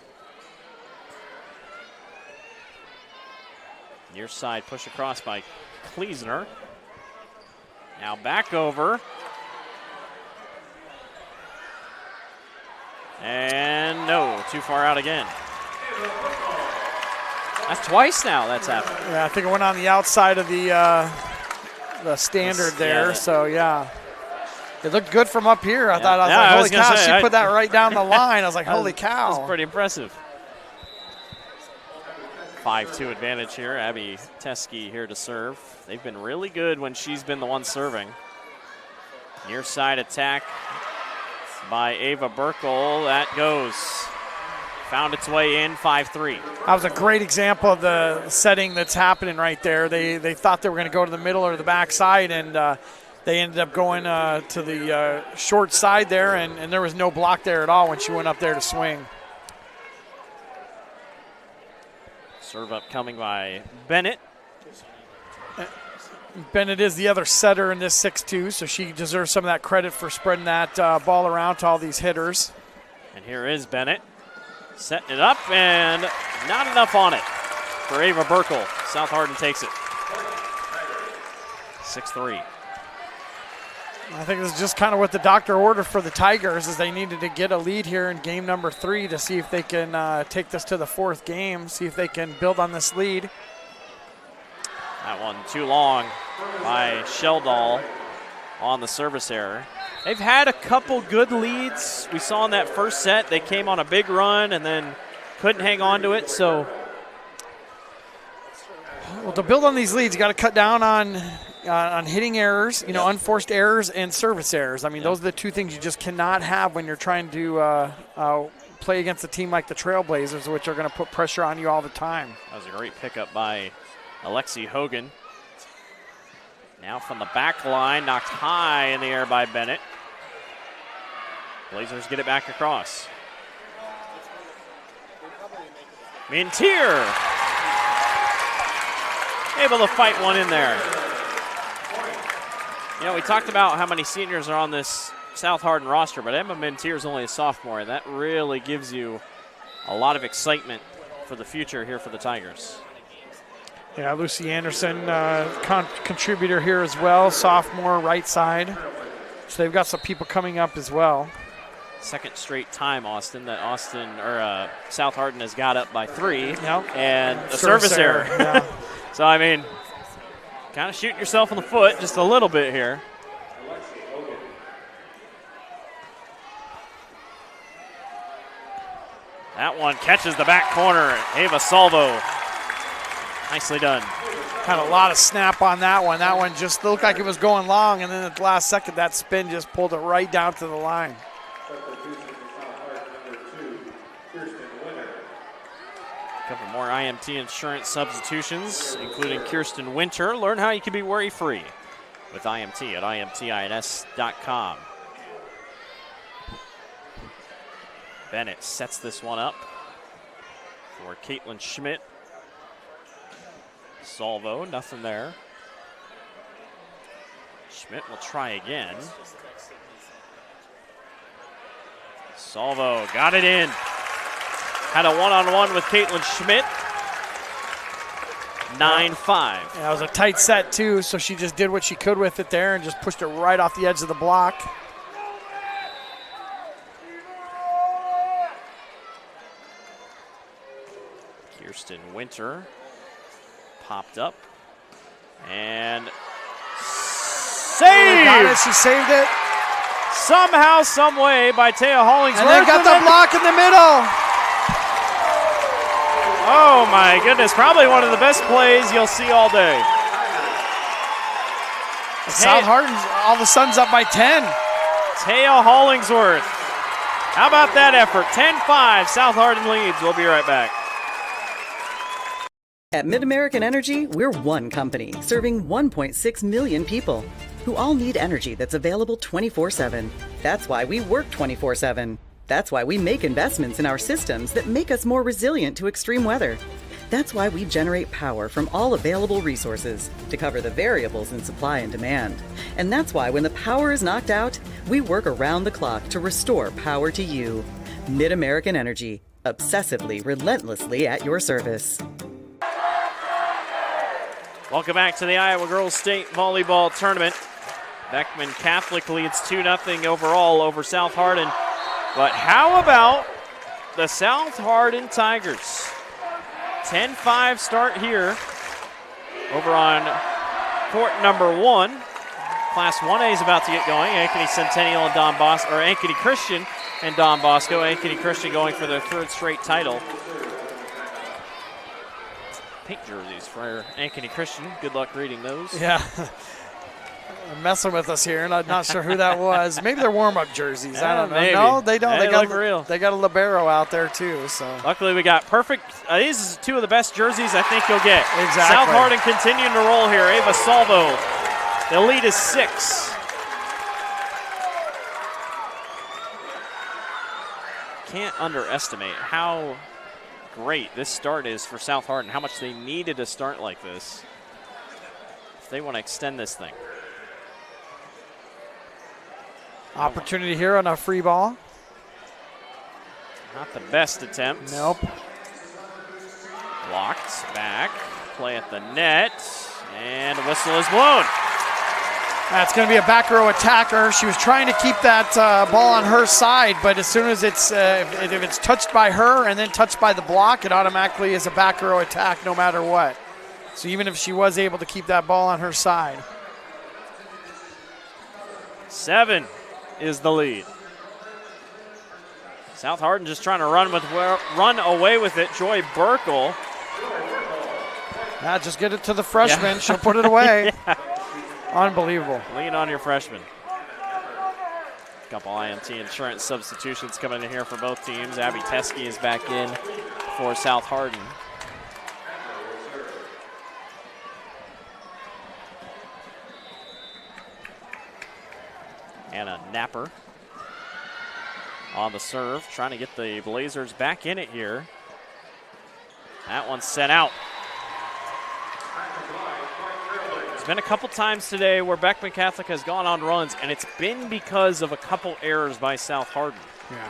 [SPEAKER 9] Near side push across by Kleesner. Now back over. And no, too far out again. That's twice now that's happened.
[SPEAKER 10] Yeah, I think it went on the outside of the standard there.
[SPEAKER 9] Yeah,
[SPEAKER 10] so yeah, it looked good from up here. I thought, holy cow, she put that right down the line. I was like, holy cow.
[SPEAKER 9] That was pretty impressive. 5-2 advantage here. Abby Teskey here to serve. They've been really good when she's been the one serving. Near side attack by Ava Burkle. That goes. Found its way in, 5-3.
[SPEAKER 10] That was a great example of the setting that's happening right there. They thought they were going to go to the middle or the back side, and they ended up going to the short side there, and there was no block there at all when she went up there to swing.
[SPEAKER 9] Serve up coming by Bennett.
[SPEAKER 10] Bennett is the other setter in this 6-2, so she deserves some of that credit for spreading that ball around to all these hitters.
[SPEAKER 9] And here is Bennett setting it up, and not enough on it for Ava Burkle. South Hardin takes it. 6-3.
[SPEAKER 10] I think this is just kind of what the doctor ordered for the Tigers, is they needed to get a lead here in game number 3 to see if they can take this to the 4th game, see if they can build on this lead.
[SPEAKER 9] That one too long by Sheldall on the service error. They've had a couple good leads. We saw in that first set they came on a big run and then couldn't hang on to it. So,
[SPEAKER 10] well, to build on these leads, you got to cut down on hitting errors, unforced errors and service errors. I mean, those are the 2 things you just cannot have when you're trying to play against a team like the Trailblazers, which are going to put pressure on you all the time.
[SPEAKER 9] That was a great pickup by Alexi Hogan. Now from the back line, knocked high in the air by Bennett. Blazers get it back across. Mintier able to fight one in there. You know, we talked about how many seniors are on this South Hardin roster, but Emma Mintier is only a sophomore, and that really gives you a lot of excitement for the future here for the Tigers.
[SPEAKER 10] Yeah, Lucy Anderson, contributor here as well, sophomore, right side. So they've got some people coming up as well.
[SPEAKER 9] Second straight time, Austin, that South Hardin has got up by 3, and a service error.
[SPEAKER 10] Yeah.
[SPEAKER 9] So, I mean, kind of shooting yourself in the foot just a little bit here. That one catches the back corner. Ava Salvo. Nicely done.
[SPEAKER 10] Had a lot of snap on that one. That one just looked like it was going long, and then at the last second, that spin just pulled it right down to the line.
[SPEAKER 9] A couple more IMT insurance substitutions, including Kirsten Winter. Learn how you can be worry-free with IMT at imtins.com. Bennett sets this one up for Caitlin Schmidt. Salvo, nothing there. Schmidt will try again. Salvo got it in. Had a one-on-one with Caitlin Schmidt. 9-5.
[SPEAKER 10] Yeah, it was a tight set, too, so she just did what she could with it there and just pushed it right off the edge of the block.
[SPEAKER 9] Kirsten Winter popped up and saved.
[SPEAKER 10] Got it. She saved it.
[SPEAKER 9] Somehow, some way by Taya Hollingsworth.
[SPEAKER 10] And then got the block in the middle.
[SPEAKER 9] Oh my goodness, probably one of the best plays you'll see all day.
[SPEAKER 10] South Hardin, all of a sudden, up by 10.
[SPEAKER 9] Taya Hollingsworth. How about that effort? 10-5, South Hardin leads. We'll be right back.
[SPEAKER 1] At MidAmerican Energy, we're one company serving 1.6 million people who all need energy that's available 24/7. That's why we work 24/7. That's why we make investments in our systems that make us more resilient to extreme weather. That's why we generate power from all available resources to cover the variables in supply and demand. And that's why when the power is knocked out, we work around the clock to restore power to you. MidAmerican Energy, obsessively, relentlessly at your service.
[SPEAKER 9] Welcome back to the Iowa Girls State Volleyball Tournament. Beckman Catholic leads 2-0 overall over South Hardin. But how about the South Hardin Tigers? 10-5 start here over on court number 1. Class 1A is about to get going. Ankeny Centennial and Don Bosco, or Ankeny Christian and Don Bosco. Ankeny Christian going for their 3rd straight title. Pink jerseys for Ankeny Christian. Good luck reading those.
[SPEAKER 10] Yeah. Messing with us here, and I'm not sure who that was. Maybe they're warm-up jerseys. I don't know.
[SPEAKER 9] Maybe.
[SPEAKER 10] No, they don't.
[SPEAKER 9] They
[SPEAKER 10] got
[SPEAKER 9] look real.
[SPEAKER 10] They got a libero out there too. So
[SPEAKER 9] luckily, we got perfect. These are 2 of the best jerseys I think you'll get.
[SPEAKER 10] Exactly.
[SPEAKER 9] South Hardin continuing to roll here. Ava Salvo. The lead is 6. Can't underestimate how great this start is for South Hardin. How much they needed a start like this if they want to extend this thing.
[SPEAKER 10] Opportunity here on a free ball.
[SPEAKER 9] Not the best attempt.
[SPEAKER 10] Nope.
[SPEAKER 9] Blocked back. Play at the net. And a whistle is blown.
[SPEAKER 10] That's going to be a back row attacker. She was trying to keep that ball on her side, but as soon as it's if it's touched by her and then touched by the block, it automatically is a back row attack no matter what. So even if she was able to keep that ball on her side.
[SPEAKER 9] 7 is the lead. South Hardin just trying to run away with it. Joy Burkle.
[SPEAKER 10] Yeah, just get it to the freshman. Yeah. She'll put it away. Yeah. Unbelievable.
[SPEAKER 9] Lean on your freshman. couple IMT insurance substitutions coming in here for both teams. Abby Teskey is back in for South Hardin. Anna Napper on the serve, trying to get the Blazers back in it here. That one's sent out. There's been a couple times today where Beckman Catholic has gone on runs, and it's been because of a couple errors by South Hardin.
[SPEAKER 10] Yeah.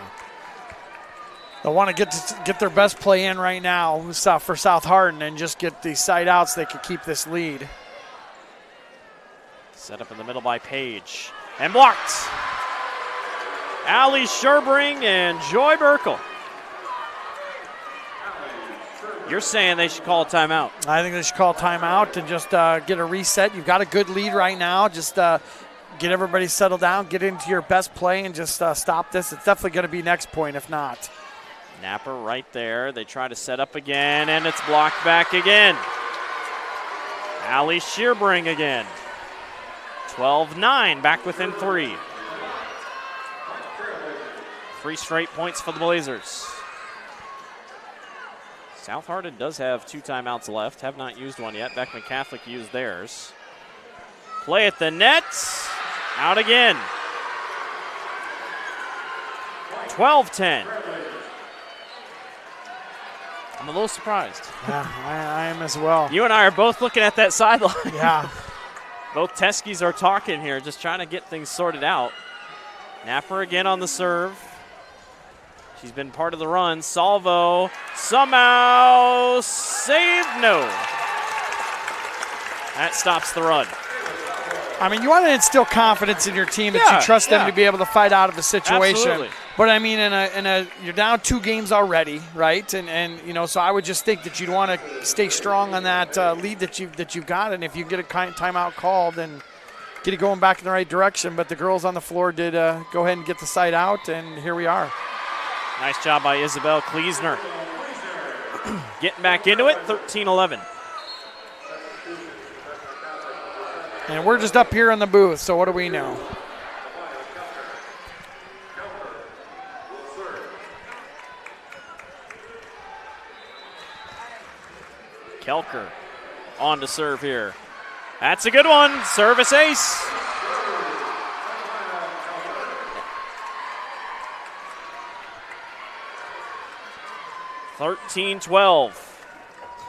[SPEAKER 10] They'll want to get their best play in right now for South Hardin and just get these side outs so they could keep this lead.
[SPEAKER 9] Set up in the middle by Page. And blocked. Allie Sherbring and Joy Burkle. You're saying they should call a timeout.
[SPEAKER 10] I think they should call a timeout and just get a reset. You've got a good lead right now. Just get everybody settled down, get into your best play, and just stop this. It's definitely going to be next point if not.
[SPEAKER 9] Napper right there. They try to set up again, and it's blocked back again. Allie Sherbring again. 12-9, back within 3. 3 straight points for the Blazers. South Hardin does have 2 timeouts left, have not used one yet. Beckman Catholic used theirs. Play at the net, out again. 12-10. I'm a little surprised.
[SPEAKER 10] Yeah, I am as well.
[SPEAKER 9] You and I are both looking at that sideline.
[SPEAKER 10] Yeah.
[SPEAKER 9] Both Teskies are talking here, just trying to get things sorted out. Napper again on the serve. She's been part of the run. Salvo somehow saved. No. That stops the run.
[SPEAKER 10] I mean, you want to instill confidence in your team that you trust them to be able to fight out of a situation.
[SPEAKER 9] Absolutely.
[SPEAKER 10] But I mean, you're down 2 games already, right? And you know, so I would just think that you'd want to stay strong on that lead that you've got, and if you get a timeout called, then get it going back in the right direction. But the girls on the floor did go ahead and get the side out, and here we are.
[SPEAKER 9] Nice job by Isabel Kleesner. Getting back into it, 13-11.
[SPEAKER 10] And we're just up here in the booth, so what do we know?
[SPEAKER 9] Kelker on to serve here. That's a good one. Service ace. (13-12).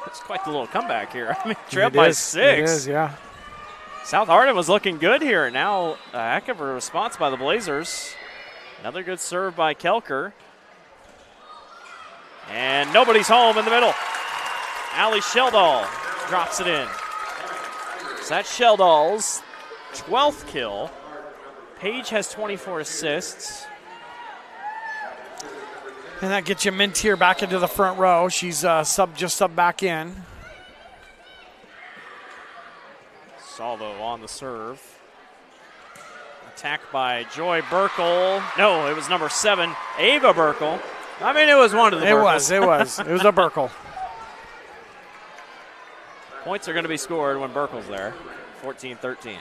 [SPEAKER 9] It's quite the little comeback here. I mean, trailed by 6.
[SPEAKER 10] It is, yeah.
[SPEAKER 9] South Hardin was looking good here. Now a heck of a response by the Blazers. Another good serve by Kelker. And nobody's home in the middle. Allie Sheldall drops it in. So that's Sheldall's 12th kill. Page has 24 assists.
[SPEAKER 10] And that gets you Mintier back into the front row. She's sub back in.
[SPEAKER 9] Salvo on the serve. Attack by Joy Burkle. No, it was number 7, Ava Burkle. I mean, it was one of the Burkles.
[SPEAKER 10] It was a Burkle.
[SPEAKER 9] Points are going to be scored when Burkle's there. 14-13.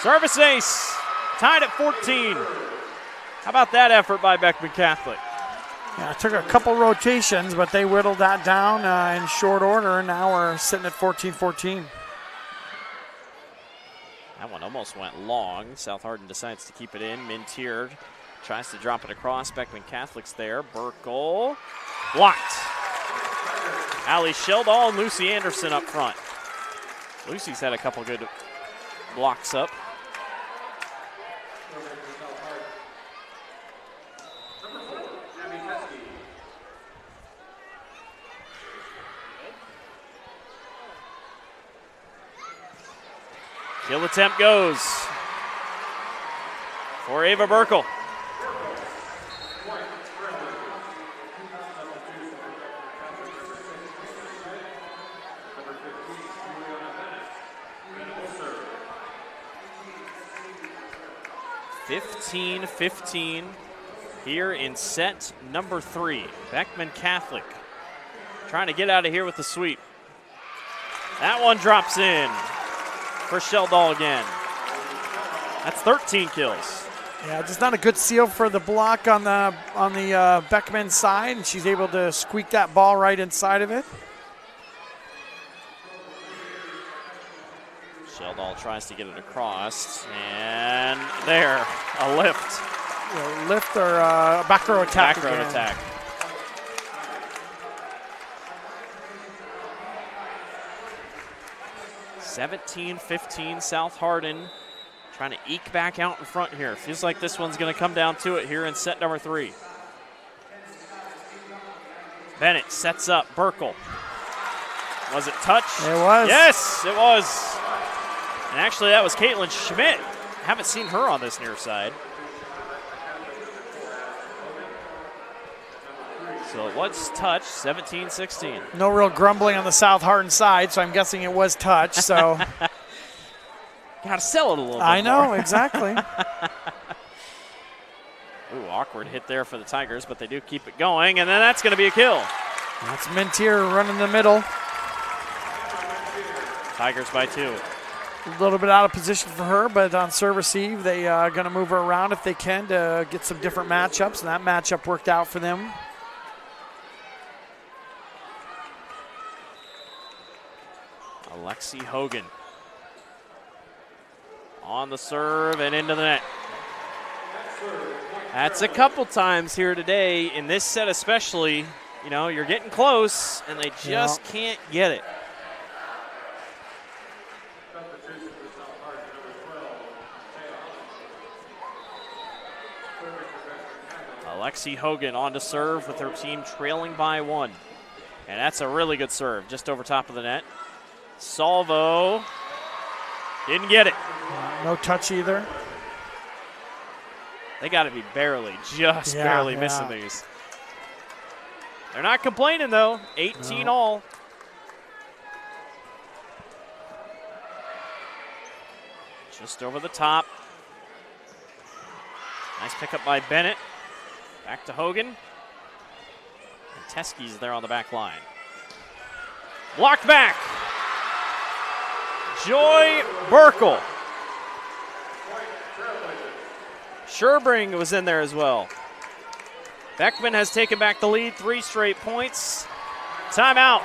[SPEAKER 9] Service ace. Tied at 14. How about that effort by Beckman Catholic?
[SPEAKER 10] Yeah, it took a couple rotations, but they whittled that down in short order. Now we're sitting at 14-14.
[SPEAKER 9] That one almost went long. South Hardin decides to keep it in. Mintier tries to drop it across. Beckman Catholic's there. Burkle blocked. Allie Sheldall and Lucy Anderson up front. Lucy's had a couple good blocks up. Kill attempt goes for Ava Burkle. (15-15) here in set number 3. Beckman Catholic trying to get out of here with the sweep. That one drops in for Sheldall again. That's 13 kills.
[SPEAKER 10] Yeah, just not a good seal for the block on the Beckman side, and she's able to squeak that ball right inside of it.
[SPEAKER 9] Sheldall tries to get it across, and there, a lift.
[SPEAKER 10] Lift or back row attack.
[SPEAKER 9] Back row attack. (17-15) South Hardin trying to eke back out in front here. Feels like this one's going to come down to it here in set number 3. Bennett sets up Burkle. Was it touch?
[SPEAKER 10] It was.
[SPEAKER 9] Yes, it was. And actually, that was Caitlin Schmidt. Haven't seen her on this near side. So it was touch, 17-16.
[SPEAKER 10] No real grumbling on the South Hardin side, so I'm guessing it was touch. So
[SPEAKER 9] gotta sell it a little bit
[SPEAKER 10] I know,
[SPEAKER 9] more.
[SPEAKER 10] exactly.
[SPEAKER 9] Ooh, awkward hit there for the Tigers, but they do keep it going, and then that's going to be a kill.
[SPEAKER 10] That's Mintier running the middle.
[SPEAKER 9] Tigers by 2.
[SPEAKER 10] A little bit out of position for her, but on serve receive, they are going to move her around if they can to get some different matchups, and that matchup worked out for them.
[SPEAKER 9] Alexi Hogan on the serve and into the net. That's a couple times here today, in this set especially. You know, you're getting close, and they just can't get it. Alexi Hogan on to serve with her team trailing by 1. And that's a really good serve, just over top of the net. Salvo didn't get it.
[SPEAKER 10] No touch either.
[SPEAKER 9] They got to be barely missing these. They're not complaining, though. 18 all. Just over the top. Nice pickup by Bennett. Back to Hogan. And Teskey's there on the back line. Blocked back. Joy Burkle. Sherbring was in there as well. Beckman has taken back the lead, 3 straight points. Timeout.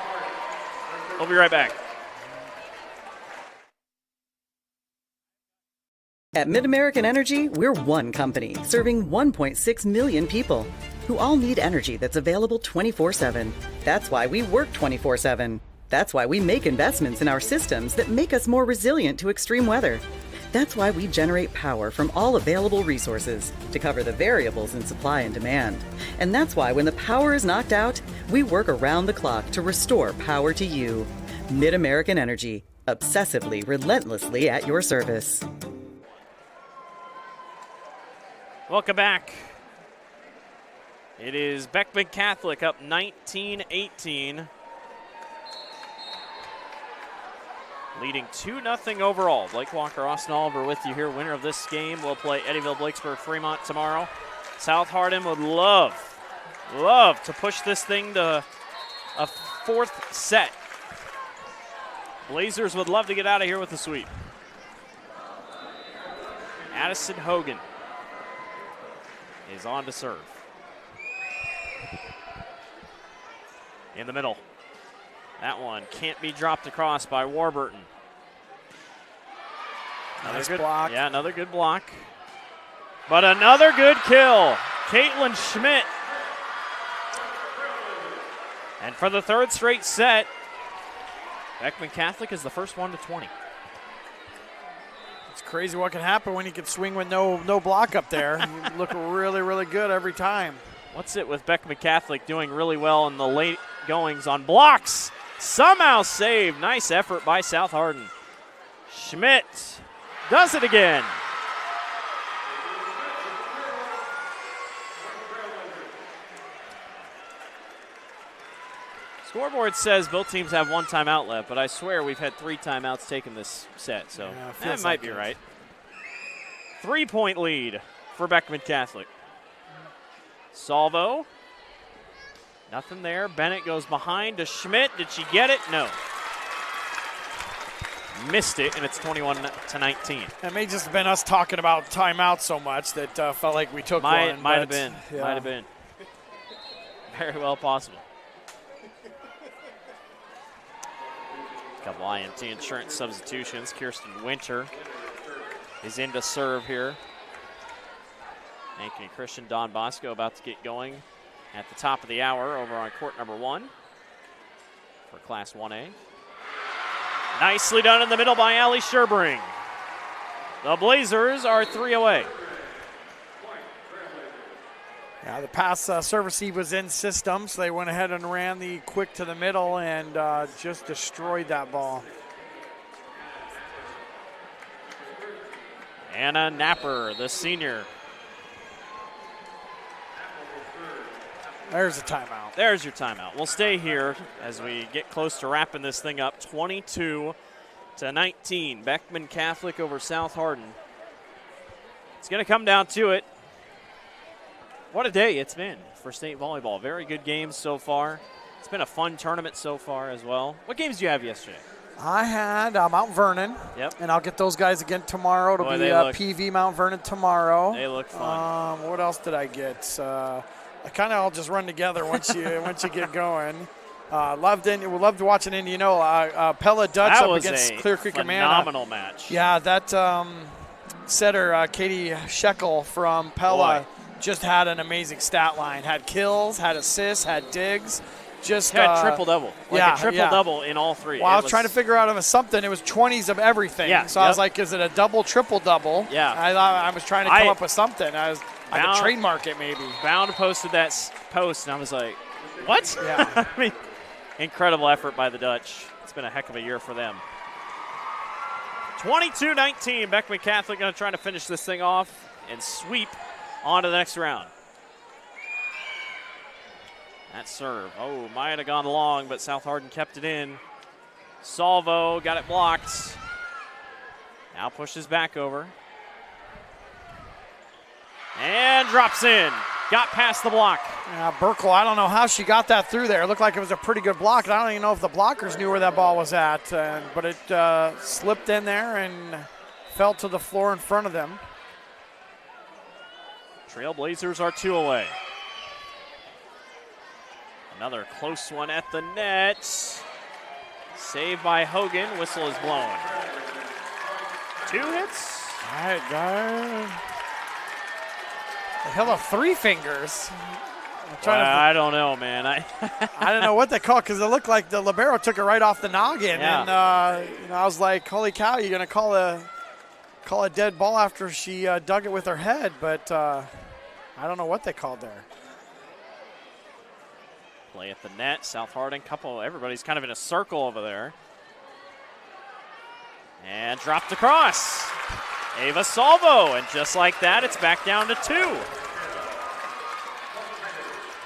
[SPEAKER 9] We'll be right back.
[SPEAKER 1] At MidAmerican Energy, we're one company serving 1.6 million people who all need energy that's available 24/7. That's why we work 24/7. That's why we make investments in our systems that make us more resilient to extreme weather. That's why we generate power from all available resources to cover the variables in supply and demand. And that's why when the power is knocked out, we work around the clock to restore power to you. MidAmerican Energy, obsessively, relentlessly at your service.
[SPEAKER 9] Welcome back. It is Beckman Catholic up 19-18. Leading 2-0 overall. Blake Walker, Austin Oliver with you here. Winner of this game will play Eddyville, Blacksburg, Fremont tomorrow. South Hardin would love to push this thing to a 4th set. Blazers would love to get out of here with a sweep. Addison Hogan is on to serve. In the middle. That one can't be dropped across by Warburton.
[SPEAKER 10] Nice block.
[SPEAKER 9] Yeah, another good block. But another good kill. Caitlin Schmidt. And for the 3rd straight set, Beckman Catholic is the first one to 20.
[SPEAKER 10] It's crazy what can happen when you can swing with no block up there. You look really, really good every time.
[SPEAKER 9] What's it with Beckman Catholic doing really well in the late goings on blocks? Somehow saved. Nice effort by South Hardin. Schmidt does it again. Scoreboard says both teams have 1 timeout left, but I swear we've had 3 timeouts taken this set, so that might be right. 3-point lead for Beckman Catholic. Salvo. Nothing there. Bennett goes behind to Schmidt. Did she get it? No. missed it, and it's 21-19.
[SPEAKER 10] It may just have been us talking about timeout so much that felt like we took one.
[SPEAKER 9] Might have been.
[SPEAKER 10] Yeah.
[SPEAKER 9] Might have been. Very well possible. A couple IMT insurance substitutions. Kirsten Winter is in to serve here. Ankeny Christian Don Bosco about to get going at the top of the hour over on court number 1 for Class 1A. Nicely done in the middle by Allie Sherbring. The Blazers are 3 away.
[SPEAKER 10] Yeah, the pass service heave was in system, so they went ahead and ran the quick to the middle and just destroyed that ball.
[SPEAKER 9] Anna Napper, the senior.
[SPEAKER 10] There's a timeout.
[SPEAKER 9] There's your timeout. We'll stay here as we get close to wrapping this thing up. 22-19. Beckman Catholic over South Hardin. It's going to come down to it. What a day it's been for state volleyball. Very good games so far. It's been a fun tournament so far as well. What games do you have yesterday?
[SPEAKER 10] I had Mount Vernon.
[SPEAKER 9] Yep.
[SPEAKER 10] And I'll get those guys again tomorrow. It'll be PV Mount Vernon tomorrow.
[SPEAKER 9] They look fun.
[SPEAKER 10] What else did I get? I kind of all just run together once you get going. We loved watching Indianola. Pella Dutch up against Clear Creek Amanda.
[SPEAKER 9] Phenomenal match.
[SPEAKER 10] Yeah, that setter Katie Shekel from Pella just had an amazing stat line. Had kills, had assists, had digs. Just
[SPEAKER 9] had triple-double. A triple-double in all 3.
[SPEAKER 10] Well, I was trying to figure out if it was something. It was 20s of everything.
[SPEAKER 9] Yeah,
[SPEAKER 10] so I was like, is it a double, triple-double?
[SPEAKER 9] Yeah.
[SPEAKER 10] I was trying to come up with something. I could trademark it maybe.
[SPEAKER 9] Bound posted that post, and I was like, what?
[SPEAKER 10] Yeah.
[SPEAKER 9] I mean, incredible effort by the Dutch. It's been a heck of a year for them. 22-19. Beckman Catholic going to try to finish this thing off and sweep on to the next round. That serve. Oh, might have gone long, but South Hardin kept it in. Salvo got it blocked. Now pushes back over. And drops in. Got past the block.
[SPEAKER 10] Yeah, Burkle, I don't know how she got that through there. It looked like it was a pretty good block. I don't even know if the blockers knew where that ball was at. But it slipped in there and fell to the floor in front of them.
[SPEAKER 9] Trailblazers are 2 away. Another close one at the net. Saved by Hogan. Whistle is blown. 2 hits.
[SPEAKER 10] All right, guys. The hell of 3 fingers.
[SPEAKER 9] I don't know, man. I
[SPEAKER 10] don't know what they call it because it looked like the libero took it right off the noggin.
[SPEAKER 9] Yeah.
[SPEAKER 10] And I was like, holy cow, you're going to call a dead ball after she dug it with her head. But I don't know what they called there.
[SPEAKER 9] Play at the net. South Hardin, everybody's kind of in a circle over there. And dropped across. Ava Salvo, and just like that, it's back down to 2.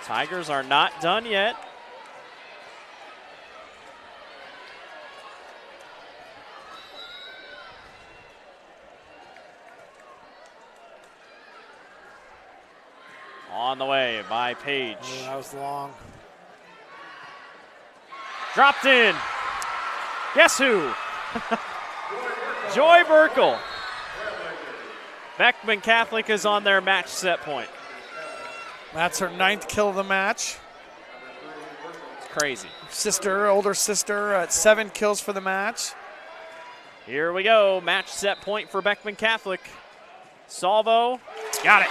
[SPEAKER 9] Tigers are not done yet. On the way by Page.
[SPEAKER 10] Oh, that was long.
[SPEAKER 9] Dropped in. Guess who? Joy Burkle. Beckman Catholic is on their match set point.
[SPEAKER 10] That's her 9th kill of the match.
[SPEAKER 9] It's crazy.
[SPEAKER 10] Older sister at 7 kills for the match.
[SPEAKER 9] Here we go. Match set point for Beckman Catholic. Salvo. Got it.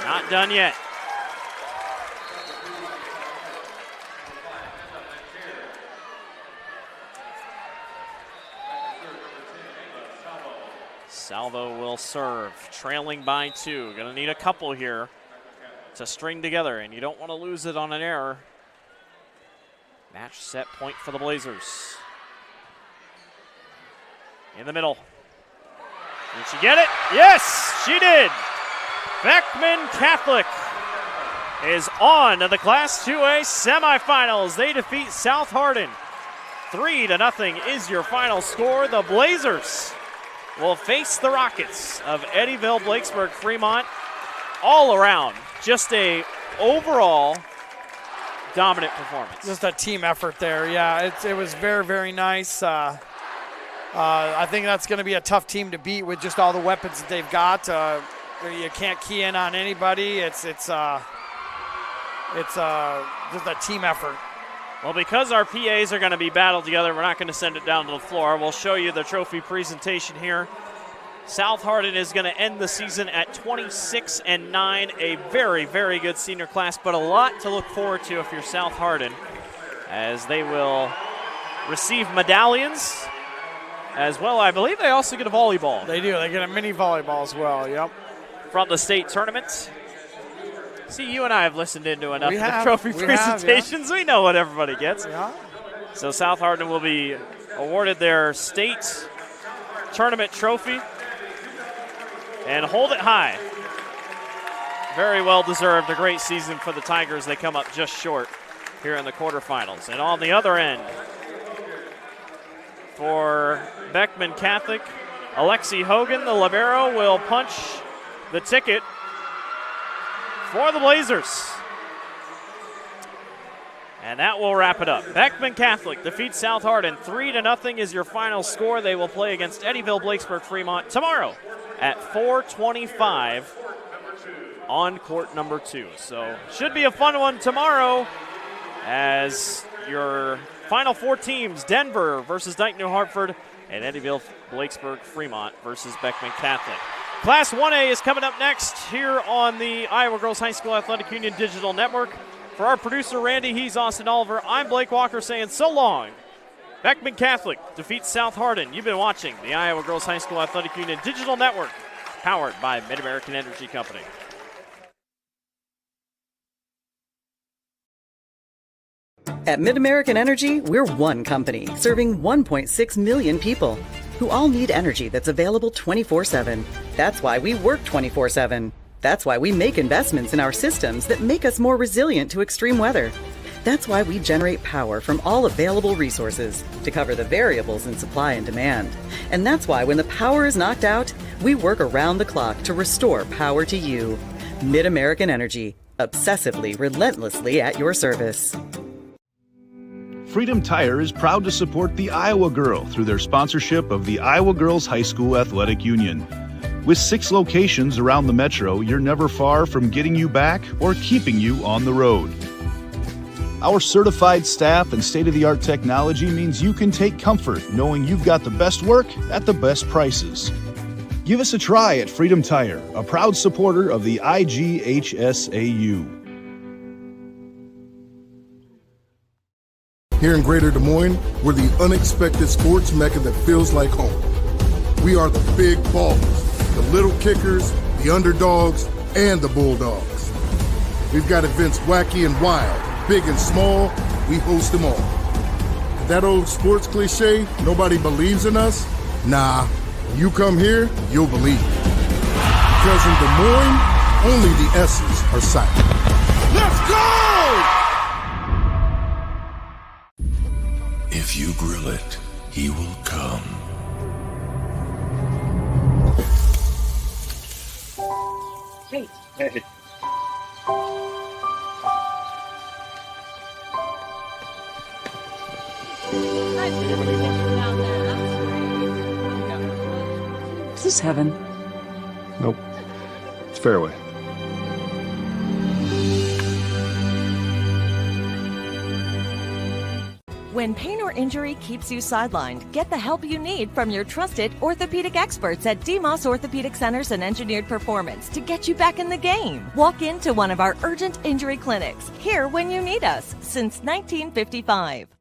[SPEAKER 9] Not done yet. Salvo will serve, trailing by 2. Gonna need a couple here to string together, and you don't want to lose it on an error. Match set point for the Blazers. In the middle. Did she get it? Yes, she did. Beckman Catholic is on to the Class 2A semifinals. They defeat South Hardin. 3-0 is your final score. The Blazers will face the Rockets of Eddyville, Blakesburg, Fremont. All around, just a overall dominant performance.
[SPEAKER 10] Just a team effort there. Yeah, it was very, very nice. I think that's going to be a tough team to beat with just all the weapons that they've got. You can't key in on anybody. It's just a team effort.
[SPEAKER 9] Well, because our PAs are going to be battled together, we're not going to send it down to the floor. We'll show you the trophy presentation here. South Hardin is going to end the season at 26-9, a very, very good senior class, but a lot to look forward to if you're South Hardin, as they will receive medallions as well. I believe they also get a volleyball.
[SPEAKER 10] They do. They get a mini volleyball as well, yep.
[SPEAKER 9] From the state tournament. See, you and I have listened into enough of the trophy presentations. We know what everybody gets.
[SPEAKER 10] Yeah.
[SPEAKER 9] So South Hardin will be awarded their state tournament trophy and hold it high. Very well deserved. A great season for the Tigers. They come up just short here in the quarterfinals. And on the other end, for Beckman Catholic, Alexi Hogan, the libero, will punch the ticket for the Blazers. And that will wrap it up. Beckman Catholic defeats South Hardin 3-0 is your final score. They will play against Eddyville Blakesburg Fremont tomorrow at 4:25 on court number 2. So should be a fun one tomorrow, as your final 4 teams, Denver versus Dike New Hartford, and Eddyville Blakesburg Fremont versus Beckman Catholic. Class 1A is coming up next here on the Iowa Girls High School Athletic Union Digital Network. For our producer, Randy, he's Austin Oliver. I'm Blake Walker saying so long. Beckman Catholic defeats South Hardin. You've been watching the Iowa Girls High School Athletic Union Digital Network, powered by Mid-American Energy Company.
[SPEAKER 1] At Mid-American Energy, we're one company serving 1.6 million people who all need energy that's available 24/7. That's why we work 24/7. That's why we make investments in our systems that make us more resilient to extreme weather. That's why we generate power from all available resources to cover the variables in supply and demand. And that's why when the power is knocked out, we work around the clock to restore power to you. Mid-American Energy, obsessively, relentlessly at your service.
[SPEAKER 7] Freedom Tire is proud to support the Iowa Girl through their sponsorship of the Iowa Girls High School Athletic Union. With 6 locations around the metro, you're never far from getting you back or keeping you on the road. Our certified staff and state-of-the-art technology means you can take comfort knowing you've got the best work at the best prices. Give us a try at Freedom Tire, a proud supporter of the IGHSAU.
[SPEAKER 2] Here in Greater Des Moines, we're the unexpected sports mecca that feels like home. We are the big ballers, the little kickers, the underdogs, and the bulldogs. We've got events wacky and wild, big and small, we host them all. That old sports cliche, nobody believes in us? Nah, when you come here, you'll believe it. Because in Des Moines, only the S's are silent. Let's go!
[SPEAKER 3] If you grill it, he will come.
[SPEAKER 4] Hey.
[SPEAKER 6] Hey.
[SPEAKER 5] Is this heaven?
[SPEAKER 6] Nope. It's fairway.
[SPEAKER 17] When pain or injury keeps you sidelined, get the help you need from your trusted orthopedic experts at DeMoss Orthopedic Centers and Engineered Performance to get you back in the game. Walk into one of our urgent injury clinics, here when you need us, since 1955.